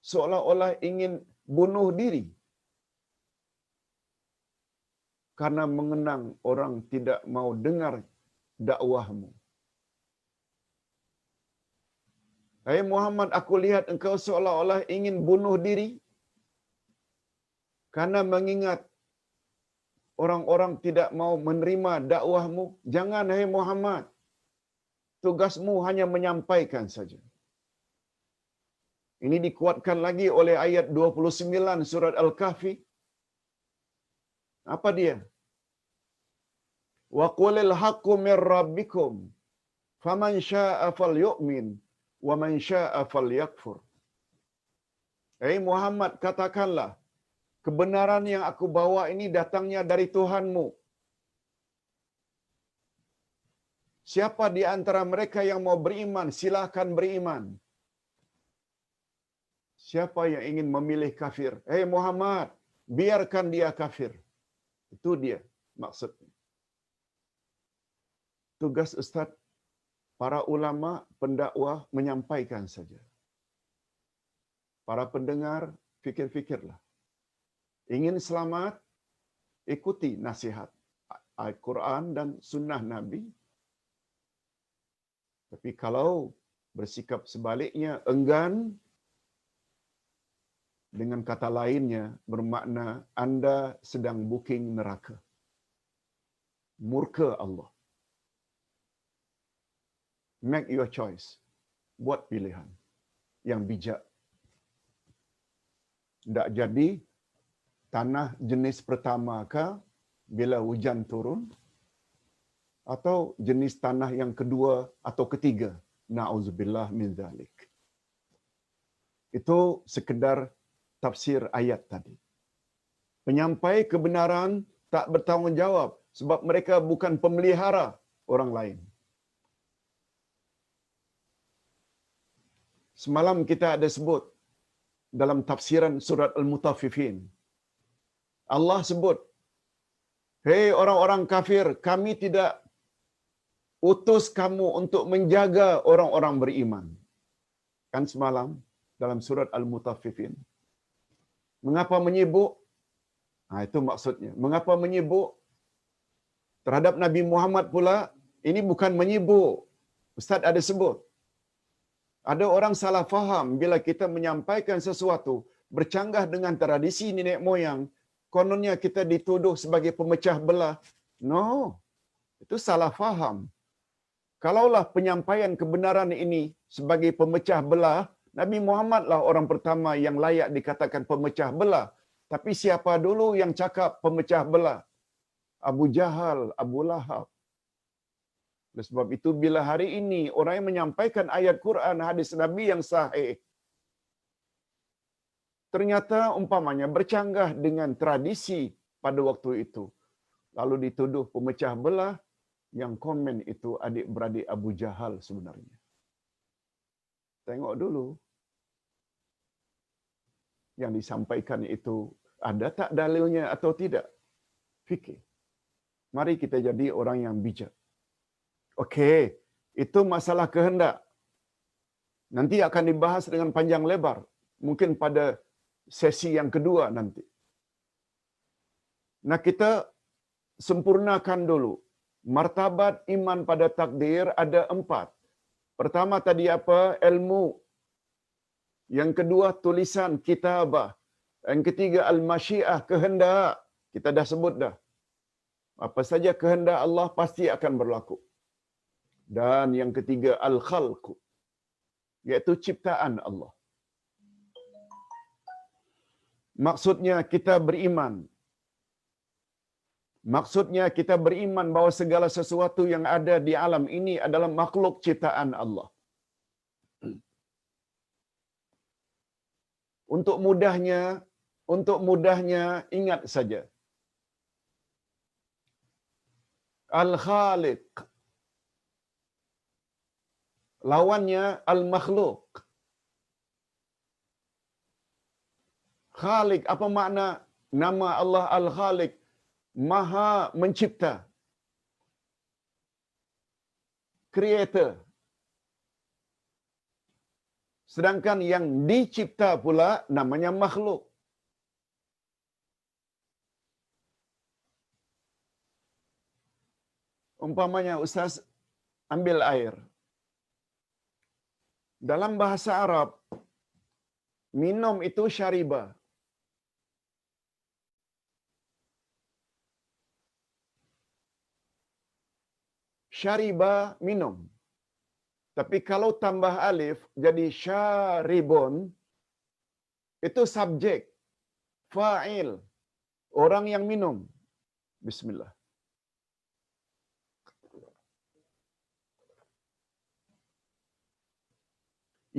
seolah-olah ingin bunuh diri karena mengenang orang tidak mau dengar dakwahmu. Hai Muhammad, aku lihat engkau seolah-olah ingin bunuh diri karena mengingat orang-orang tidak mau menerima dakwahmu. Jangan, hai Muhammad. Tugasmu hanya menyampaikan saja. Ini dikuatkan lagi oleh ayat 29 surat Al-Kahfi. Apa dia? Wa qulil haqqu mir rabbikum faman syaa'a falyu'min wa man syaa'a falyakfur. Hai Muhammad, katakanlah, kebenaran yang aku bawa ini datangnya dari Tuhanmu. Siapa di antara mereka yang mau beriman, silakan beriman. Siapa yang ingin memilih kafir? Hei Muhammad, biarkan dia kafir. Itu dia maksudnya. Tugas Ustaz, para ulama, pendakwah menyampaikan saja. Para pendengar, fikir-fikirlah. Ingin selamat, ikuti nasihat Al-Quran dan sunnah Nabi. Tapi kalau bersikap sebaliknya, enggan, dengan kata lainnya bermakna anda sedang booking neraka. Murka Allah. Make your choice. Buat pilihan yang bijak. Tak jadi tanah jenis pertama kah bila hujan turun, atau jenis tanah yang kedua atau ketiga. Na'udzubillah min dzalik. Itu sekedar tafsir ayat tadi. Penyampai kebenaran tak bertanggungjawab sebab mereka bukan pemelihara orang lain. Semalam kita ada sebut dalam tafsiran surat Al-Mutaffifin. Allah sebut, "Hei orang-orang kafir, kami tidak utus kamu untuk menjaga orang-orang beriman." Kan semalam dalam surat Al-Mutaffifin. Mengapa menyibuk? Itu maksudnya. Mengapa menyibuk terhadap Nabi Muhammad pula? Ini bukan menyibuk. Ustaz ada sebut. Ada orang salah faham bila kita menyampaikan sesuatu bercanggah dengan tradisi nenek moyang, kononnya kita dituduh sebagai pemecah belah. No, itu salah faham. Kalaulah penyampaian kebenaran ini sebagai pemecah belah, Nabi Muhammad lah orang pertama yang layak dikatakan pemecah belah. Tapi siapa dulu yang cakap pemecah belah? Abu Jahal, Abu Lahab. Oleh sebab itu bila hari ini orang yang menyampaikan ayat Quran, hadis Nabi yang sahih, ternyata umpamanya bercanggah dengan tradisi pada waktu itu, lalu dituduh pemecah belah, yang komen itu adik-beradik Abu Jahal sebenarnya. Tengok dulu yang disampaikan itu ada tak dalilnya atau tidak. Fikir. Mari kita jadi orang yang bijak. Okey, itu masalah kehendak. Nanti akan dibahas dengan panjang lebar. Mungkin pada sesi yang kedua nanti. Nah, kita sempurnakan dulu. Martabat iman pada takdir ada 4. Pertama tadi apa? Ilmu. Yang kedua tulisan, kitabah. Yang ketiga al-masyiah, kehendak. Kita dah sebut dah. Apa saja kehendak Allah pasti akan berlaku. Dan yang ketiga al-khalqu, iaitu ciptaan Allah. Maksudnya kita beriman. Maksudnya kita beriman bahawa segala sesuatu yang ada di alam ini adalah makhluk ciptaan Allah. Untuk mudahnya ingat saja. Al-Khaliq. Lawannya Al-Makhluk. Khaliq, apa makna nama Allah Al-Khaliq? Maha mencipta. Creator. Sedangkan yang dicipta pula namanya makhluk. Umpamanya Ustaz ambil air. Dalam bahasa Arab, minum itu syariba. Syariba minum. Tapi kalau tambah alif jadi syaribun, itu subjek, fa'il, orang yang minum. Bismillah.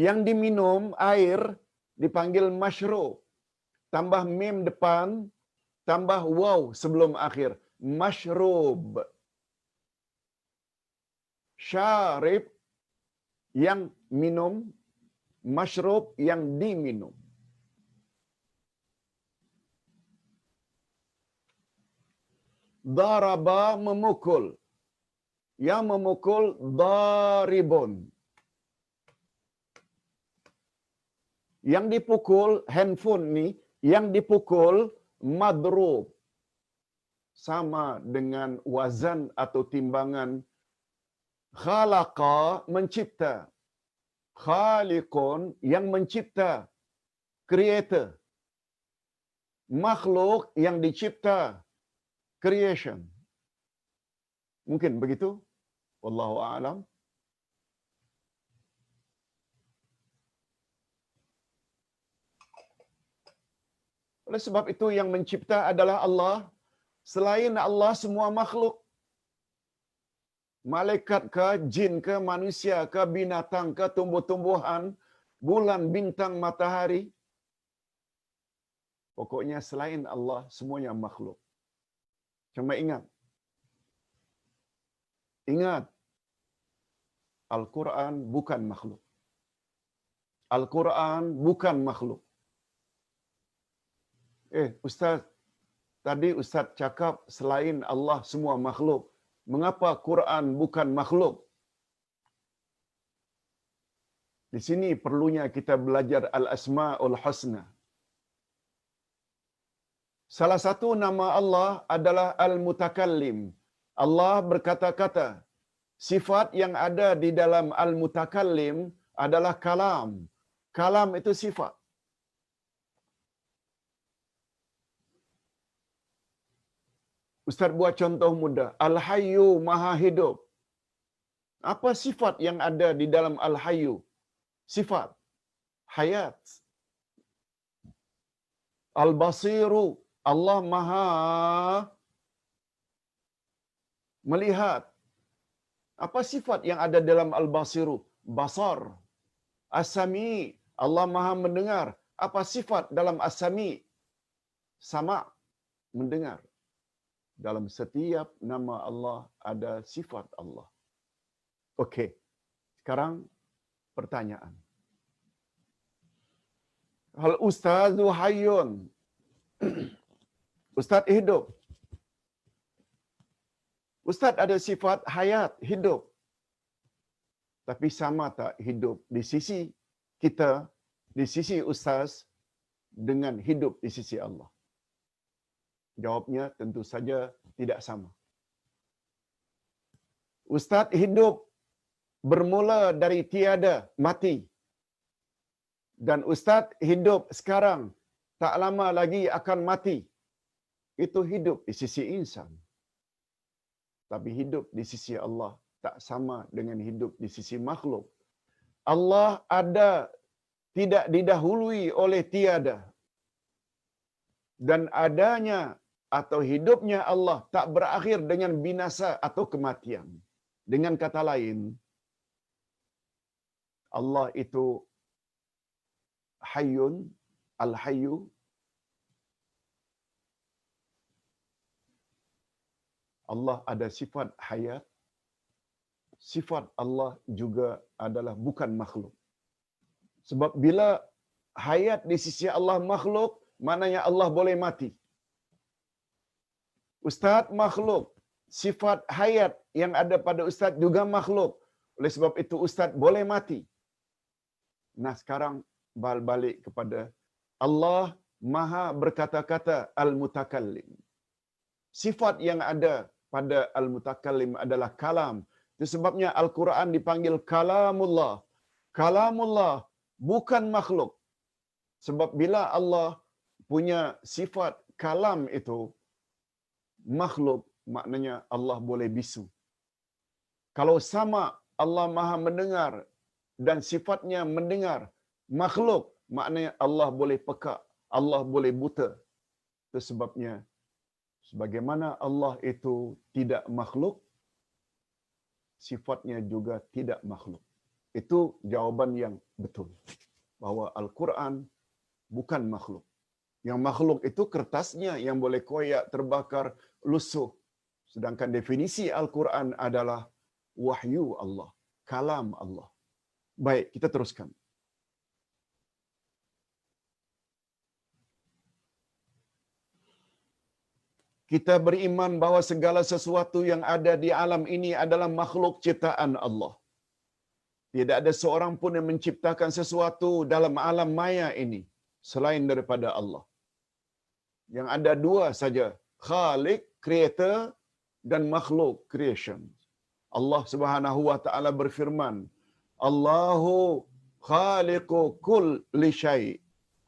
Yang diminum air dipanggil masyrub. Tambah mim depan, tambah waw sebelum akhir. Masyrub. Syarib yang minum, masyrub yang diminum. Daraba memukul. Yang memukul daribun. Yang dipukul handphone ni, yang dipukul madrub. Sama dengan wazan atau timbangan khalaqa mencipta. Khaliqun yang mencipta. Creator. Makhluk yang dicipta. Creation. Mungkin begitu? Wallahu a'lam. Oleh sebab itu yang mencipta adalah Allah. Selain Allah semua makhluk. malaikat ke, jin ke, manusia ke, binatang ke, tumbuh-tumbuhan, bulan, bintang, matahari. Pokoknya selain Allah, semuanya makhluk. Cuma ingat, Al-Quran bukan makhluk. Al-Quran bukan makhluk. Ustaz, tadi Ustaz cakap selain Allah semua makhluk. Mengapa Quran bukan makhluk? Di sini perlunya kita belajar Al-Asma'ul Husna. Salah satu nama Allah adalah Al-Mutakallim. Allah berkata-kata. Sifat yang ada di dalam Al-Mutakallim adalah kalam. Kalam itu sifat. Ustaz buat contoh mudah. Al-Hayyu Maha Hidup. Apa sifat yang ada di dalam Al-Hayyu? Sifat. Hayat. Al-Basiru. Allah Maha melihat. Apa sifat yang ada dalam Al-Basiru? Basar. As-Sami. Allah Maha mendengar. Apa sifat dalam As-Sami? Sama. Mendengar. Dalam setiap nama Allah ada sifat Allah. Okey. Sekarang pertanyaan. Hal Ustazu Hayyun. Ustaz hidup. Ustaz ada sifat hayat, hidup. Tapi sama tak hidup di sisi kita, di sisi Ustaz, dengan hidup di sisi Allah? Jawabnya tentu saja tidak sama. Ustaz hidup bermula dari tiada, mati. Dan Ustaz hidup sekarang, tak lama lagi akan mati. Itu hidup di sisi insan. Tapi hidup di sisi Allah tak sama dengan hidup di sisi makhluk. Allah ada, tidak didahului oleh tiada. Dan adanya atau hidupnya Allah tak berakhir dengan binasa atau kematian. Dengan kata lain, Allah itu Hayyun, Al-Hayyu. Allah ada sifat hayat. Sifat Allah juga adalah bukan makhluk. Sebab bila hayat di sisi Allah makhluk, maknanya Allah boleh mati. Ustaz makhluk. Sifat hayat yang ada pada Ustaz juga makhluk. Oleh sebab itu Ustaz boleh mati. Nah sekarang balik kepada Allah Maha berkata-kata Al-Mutakallim. Sifat yang ada pada Al-Mutakallim adalah kalam. Itu sebabnya Al-Quran dipanggil kalamullah. Kalamullah bukan makhluk. Sebab bila Allah punya sifat kalam itu makhluk, maknanya Allah boleh bisu. Kalau sama Allah Maha mendengar dan sifatnya mendengar, makhluk, maknanya Allah boleh pekak, Allah boleh buta. Itu sebabnya sebagaimana Allah itu tidak makhluk, sifatnya juga tidak makhluk. Itu jawaban yang betul. Bahawa Al-Quran bukan makhluk. Yang makhluk itu kertasnya yang boleh koyak, terbakar, lusuh. Sedangkan definisi Al-Quran adalah wahyu Allah, kalam Allah. Baik, kita teruskan. Kita beriman bahawa segala sesuatu yang ada di alam ini adalah makhluk ciptaan Allah. Tidak ada seorang pun yang menciptakan sesuatu dalam alam maya ini selain daripada Allah. Yang ada dua saja, Khalik, creator, dan makhluk, creation. Allah Subhanahu wa taala berfirman, Allahu khaliqu kulli syai'.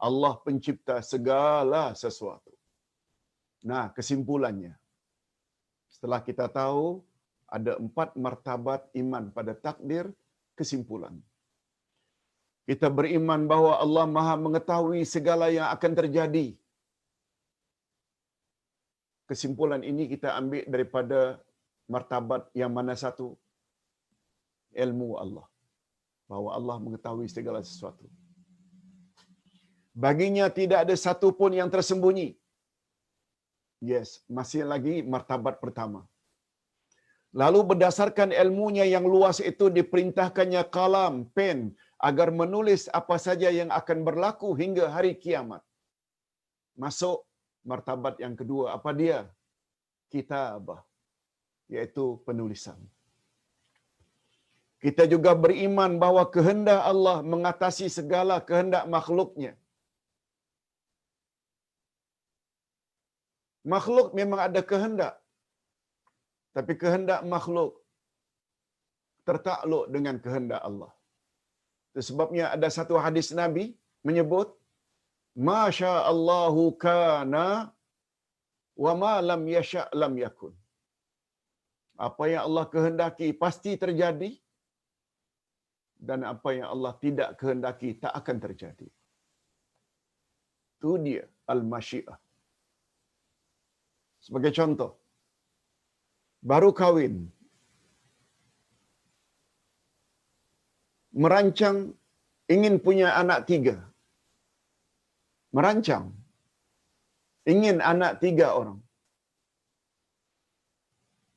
Allah pencipta segala sesuatu. Nah, kesimpulannya. Setelah kita tahu ada 4 martabat iman pada takdir, kesimpulan. Kita beriman bahawa Allah Maha mengetahui segala yang akan terjadi. Kesimpulan ini kita ambil daripada martabat yang mana satu? ilmu Allah. Bahawa Allah mengetahui segala sesuatu. Baginya tidak ada satu pun yang tersembunyi. Yes, masih lagi martabat pertama. Lalu berdasarkan ilmunya yang luas itu diperintahkannya kalam, pen, agar menulis apa saja yang akan berlaku hingga hari kiamat. Masuk martabat yang kedua, apa dia? Kitabah, yaitu penulisan. Kita juga beriman bahawa kehendak Allah mengatasi segala kehendak makhluknya. Makhluk memang ada kehendak. Tapi kehendak makhluk tertakluk dengan kehendak Allah. Itu sebabnya ada satu hadis Nabi menyebut, Masya Allahu kana wa ma lam yasha' lam yakun. Apa yang Allah kehendaki pasti terjadi, dan apa yang Allah tidak kehendaki tak akan terjadi. Itu dia al-masyiah. Sebagai contoh, baru kahwin, merancang ingin punya anak 3. Merancang ingin anak 3 orang.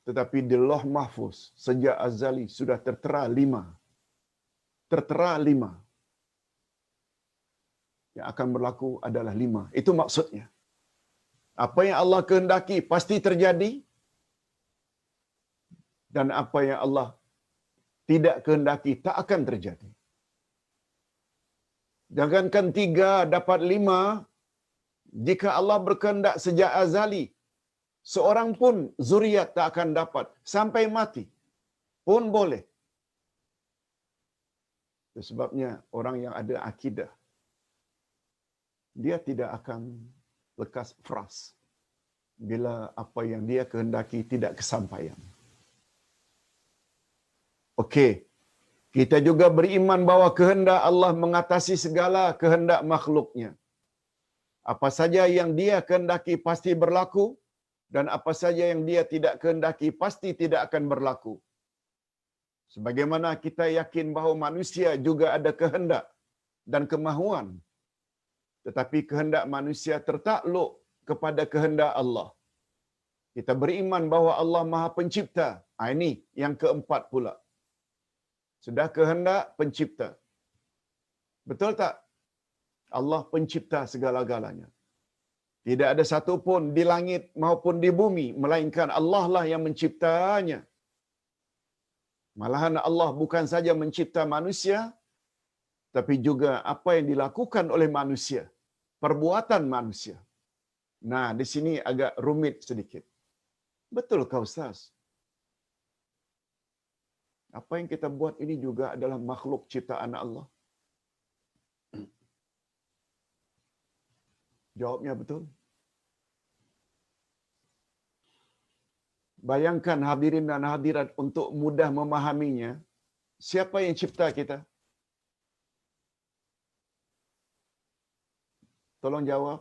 Tetapi di Lauh Mahfuz sejak azali sudah tertera 5. Tertera 5. Yang akan berlaku adalah 5. Itu maksudnya. Apa yang Allah kehendaki pasti terjadi, dan apa yang Allah tidak kehendaki tak akan terjadi. Jangankan 3 dapat 5, jika Allah berkehendak sejak azali, seorang pun zuriat tak akan dapat sampai mati pun boleh. Itu sebabnya orang yang ada akidah, dia tidak akan lekas fras bila apa yang dia kehendaki tidak kesampaian. Okey. Kita juga beriman bahawa kehendak Allah mengatasi segala kehendak makhluknya. Apa saja yang dia kehendaki pasti berlaku, dan apa saja yang dia tidak kehendaki pasti tidak akan berlaku. Sebagaimana kita yakin bahawa manusia juga ada kehendak dan kemahuan, tetapi kehendak manusia tertakluk kepada kehendak Allah. Kita beriman bahawa Allah Maha Pencipta. Ini yang keempat pula. Sudah kehendak pencipta. Betul tak? Allah pencipta segala-galanya. Tidak ada satu pun di langit maupun di bumi, melainkan Allah lah yang menciptanya. Malahan Allah bukan saja mencipta manusia, tapi juga apa yang dilakukan oleh manusia. Perbuatan manusia. Nah, di sini agak rumit sedikit. Betul kau Ustaz? Apa yang kita buat ini juga adalah makhluk ciptaan Allah. Jawabnya betul. Bayangkan hadirin dan hadirat untuk mudah memahaminya. Siapa yang cipta kita? Tolong jawab.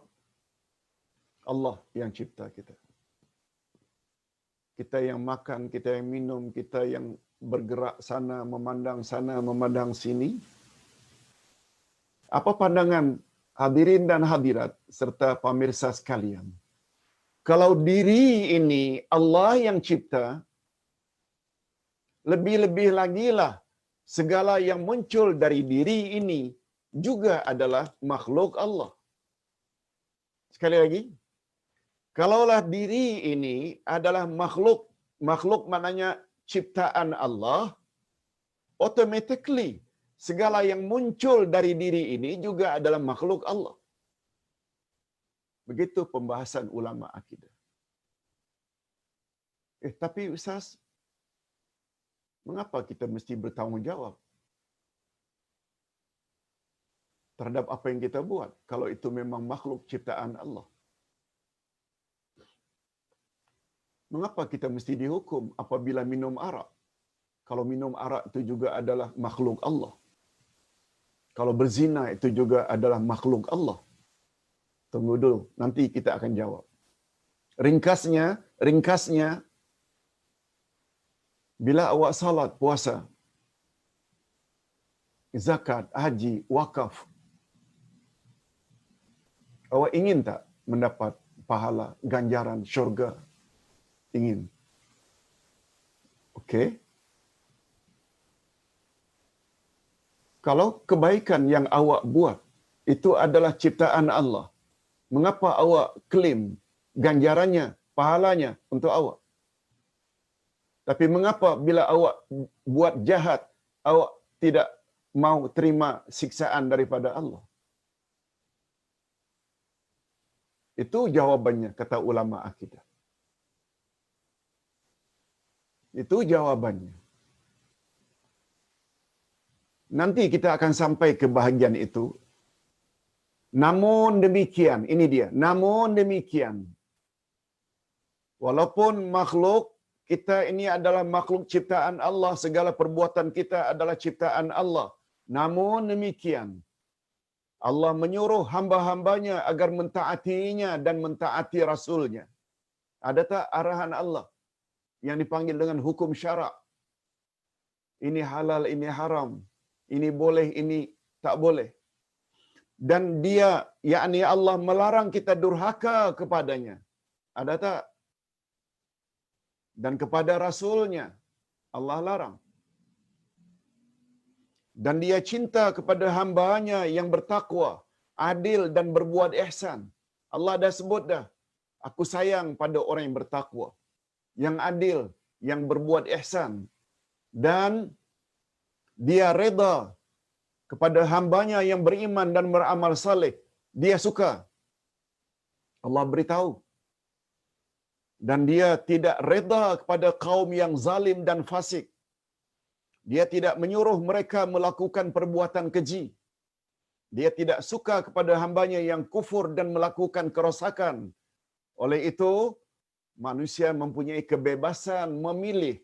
Allah yang cipta kita. Kita yang makan, kita yang minum, kita yang bergerak sana, memandang sini. Apa pandangan hadirin dan hadirat serta pemirsa sekalian? Kalau diri ini Allah yang cipta, lebih-lebih lagi lah segala yang muncul dari diri ini juga adalah makhluk Allah. Sekali lagi, kalaulah diri ini adalah makhluk, makhluk maknanya ciptaan Allah, automatically segala yang muncul dari diri ini juga adalah makhluk Allah. Begitu pembahasan ulama akidah. Tapi Ustaz, mengapa kita mesti bertanggungjawab terhadap apa yang kita buat kalau itu memang makhluk ciptaan Allah? Mengapa kita mesti dihukum apabila minum arak? Kalau minum arak itu juga adalah makhluk Allah. Kalau berzina itu juga adalah makhluk Allah. Tunggu dulu, nanti kita akan jawab. Ringkasnya, bila awak salat puasa, zakat, haji, wakaf. Awak ingin tak mendapat pahala, ganjaran syurga? Ingin. Okey. Kalau kebaikan yang awak buat itu adalah ciptaan Allah, mengapa awak klaim ganjarannya, pahalanya untuk awak? Tapi mengapa bila awak buat jahat, awak tidak mau terima siksaan daripada Allah? Itu jawabannya, kata ulama akidah. Itu jawabannya. Nanti kita akan sampai ke bahagian itu. Namun demikian, ini dia. Namun demikian, walaupun makhluk kita ini adalah makhluk ciptaan Allah, segala perbuatan kita adalah ciptaan Allah. Namun demikian, Allah menyuruh hamba-hambanya agar mentaatinya dan mentaati Rasulnya. Ada tak arahan Allah yang dipanggil dengan hukum syarak? Ini halal, ini haram. Ini boleh, ini tak boleh. Dan dia, yakni Allah melarang kita durhaka kepadanya. Ada tak? Dan kepada Rasulnya, Allah larang. Dan dia cinta kepada hambanya yang bertakwa, adil dan berbuat ihsan. Allah dah sebut dah, aku sayang pada orang yang bertakwa, yang adil, yang berbuat ihsan. Dan dia reda kepada hambanya yang beriman dan beramal saleh. Dia suka. Allah beritahu. Dan dia tidak reda kepada kaum yang zalim dan fasik. Dia tidak menyuruh mereka melakukan perbuatan keji. Dia tidak suka kepada hambanya yang kufur dan melakukan kerosakan. Oleh itu, manusia mempunyai kebebasan memilih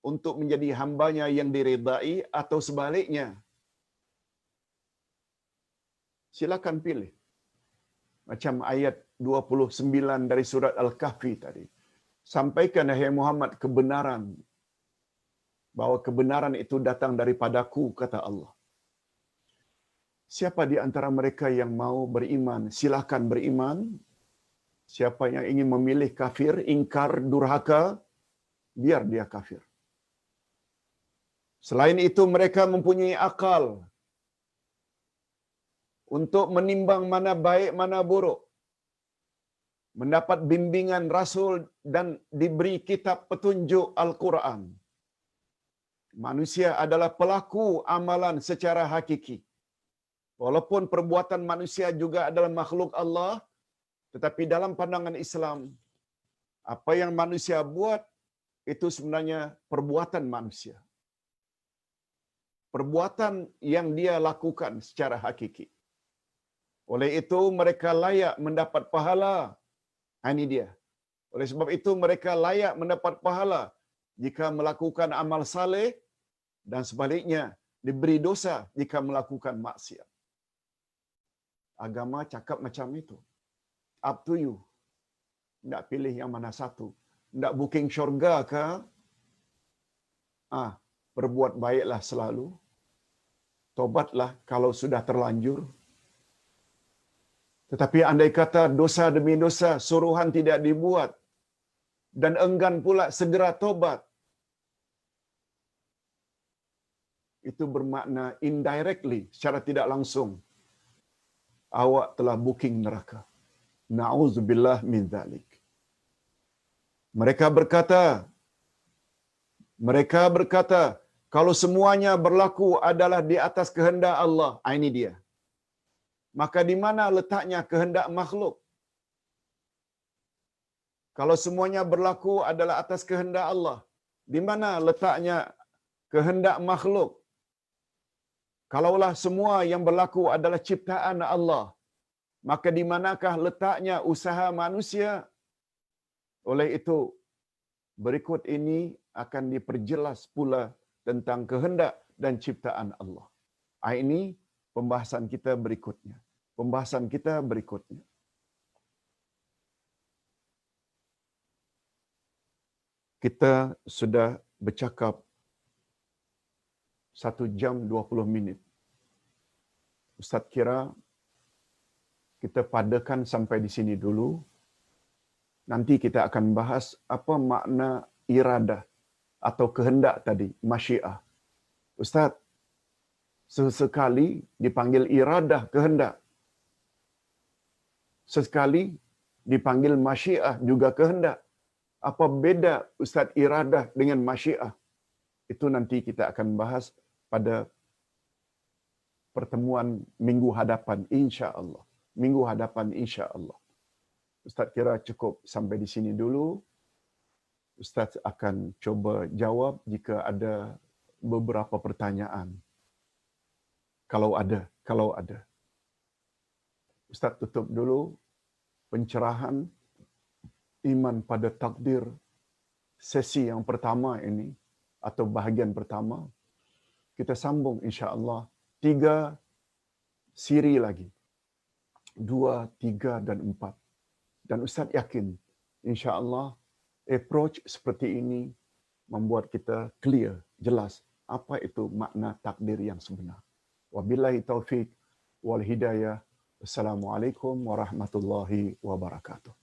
untuk menjadi hambanya yang diredai atau sebaliknya. Silakan pilih. Macam ayat 29 dari surat Al-Kahfi tadi. Sampaikan, hai Muhammad, kebenaran. Bahawa kebenaran itu datang daripadaku, kata Allah. Siapa di antara mereka yang mau beriman, silakan beriman. Siapa yang ingin memilih kafir, ingkar, durhaka, biar dia kafir. Selain itu, mereka mempunyai akal untuk menimbang mana baik, mana buruk. Mendapat bimbingan Rasul dan diberi kitab petunjuk Al-Quran. Manusia adalah pelaku amalan secara hakiki. Walaupun perbuatan manusia juga adalah makhluk Allah, tetapi dalam pandangan Islam, apa yang manusia buat itu sebenarnya perbuatan manusia. Perbuatan yang dia lakukan secara hakiki. Oleh itu mereka layak mendapat pahala. Ini dia. Oleh sebab itu mereka layak mendapat pahala jika melakukan amal saleh, dan sebaliknya diberi dosa jika melakukan maksiat. Agama cakap macam itu. Up to you. Nak pilih yang mana satu. Nak booking syurga ke? Berbuat baiklah selalu. Tobatlah kalau sudah terlanjur. Tetapi andai kata dosa demi dosa, suruhan tidak dibuat, dan enggan pula segera tobat, itu bermakna indirectly, secara tidak langsung, awak telah booking neraka. Na'udzubillah min dzalik. Mereka berkata, kalau semuanya berlaku adalah di atas kehendak Allah, ini dia. Maka di mana letaknya kehendak makhluk? Kalau semuanya berlaku adalah atas kehendak Allah, di mana letaknya kehendak makhluk? Kalaulah semua yang berlaku adalah ciptaan Allah, maka di manakah letaknya usaha manusia? Oleh itu, berikut ini akan diperjelas pula tentang kehendak dan ciptaan Allah. Ini pembahasan kita berikutnya. Kita sudah bercakap 1 jam 20 minit. Ustaz kira kita padakan sampai di sini dulu. Nanti kita akan bahas apa makna iradah atau kehendak tadi, masyiah. Ustaz, sesekali dipanggil iradah, kehendak. Sesekali dipanggil masyiah, juga kehendak. Apa beda Ustaz iradah dengan masyiah? Itu nanti kita akan bahas pada pertemuan minggu hadapan, insya-Allah. Minggu hadapan, insya-Allah. Ustaz kira cukup sampai di sini dulu. Ustaz akan coba jawab jika ada beberapa pertanyaan. Kalau ada. Ustaz tutup dulu pencerahan iman pada takdir sesi yang pertama ini atau bahagian pertama. Kita sambung insya-Allah 3 siri lagi. 2, 3 dan 4. Dan Ustaz yakin insya-Allah approach seperti ini membuat kita clear, jelas apa itu makna takdir yang sebenar. Wabillahi taufik wal hidayah. Assalamualaikum warahmatullahi wabarakatuh.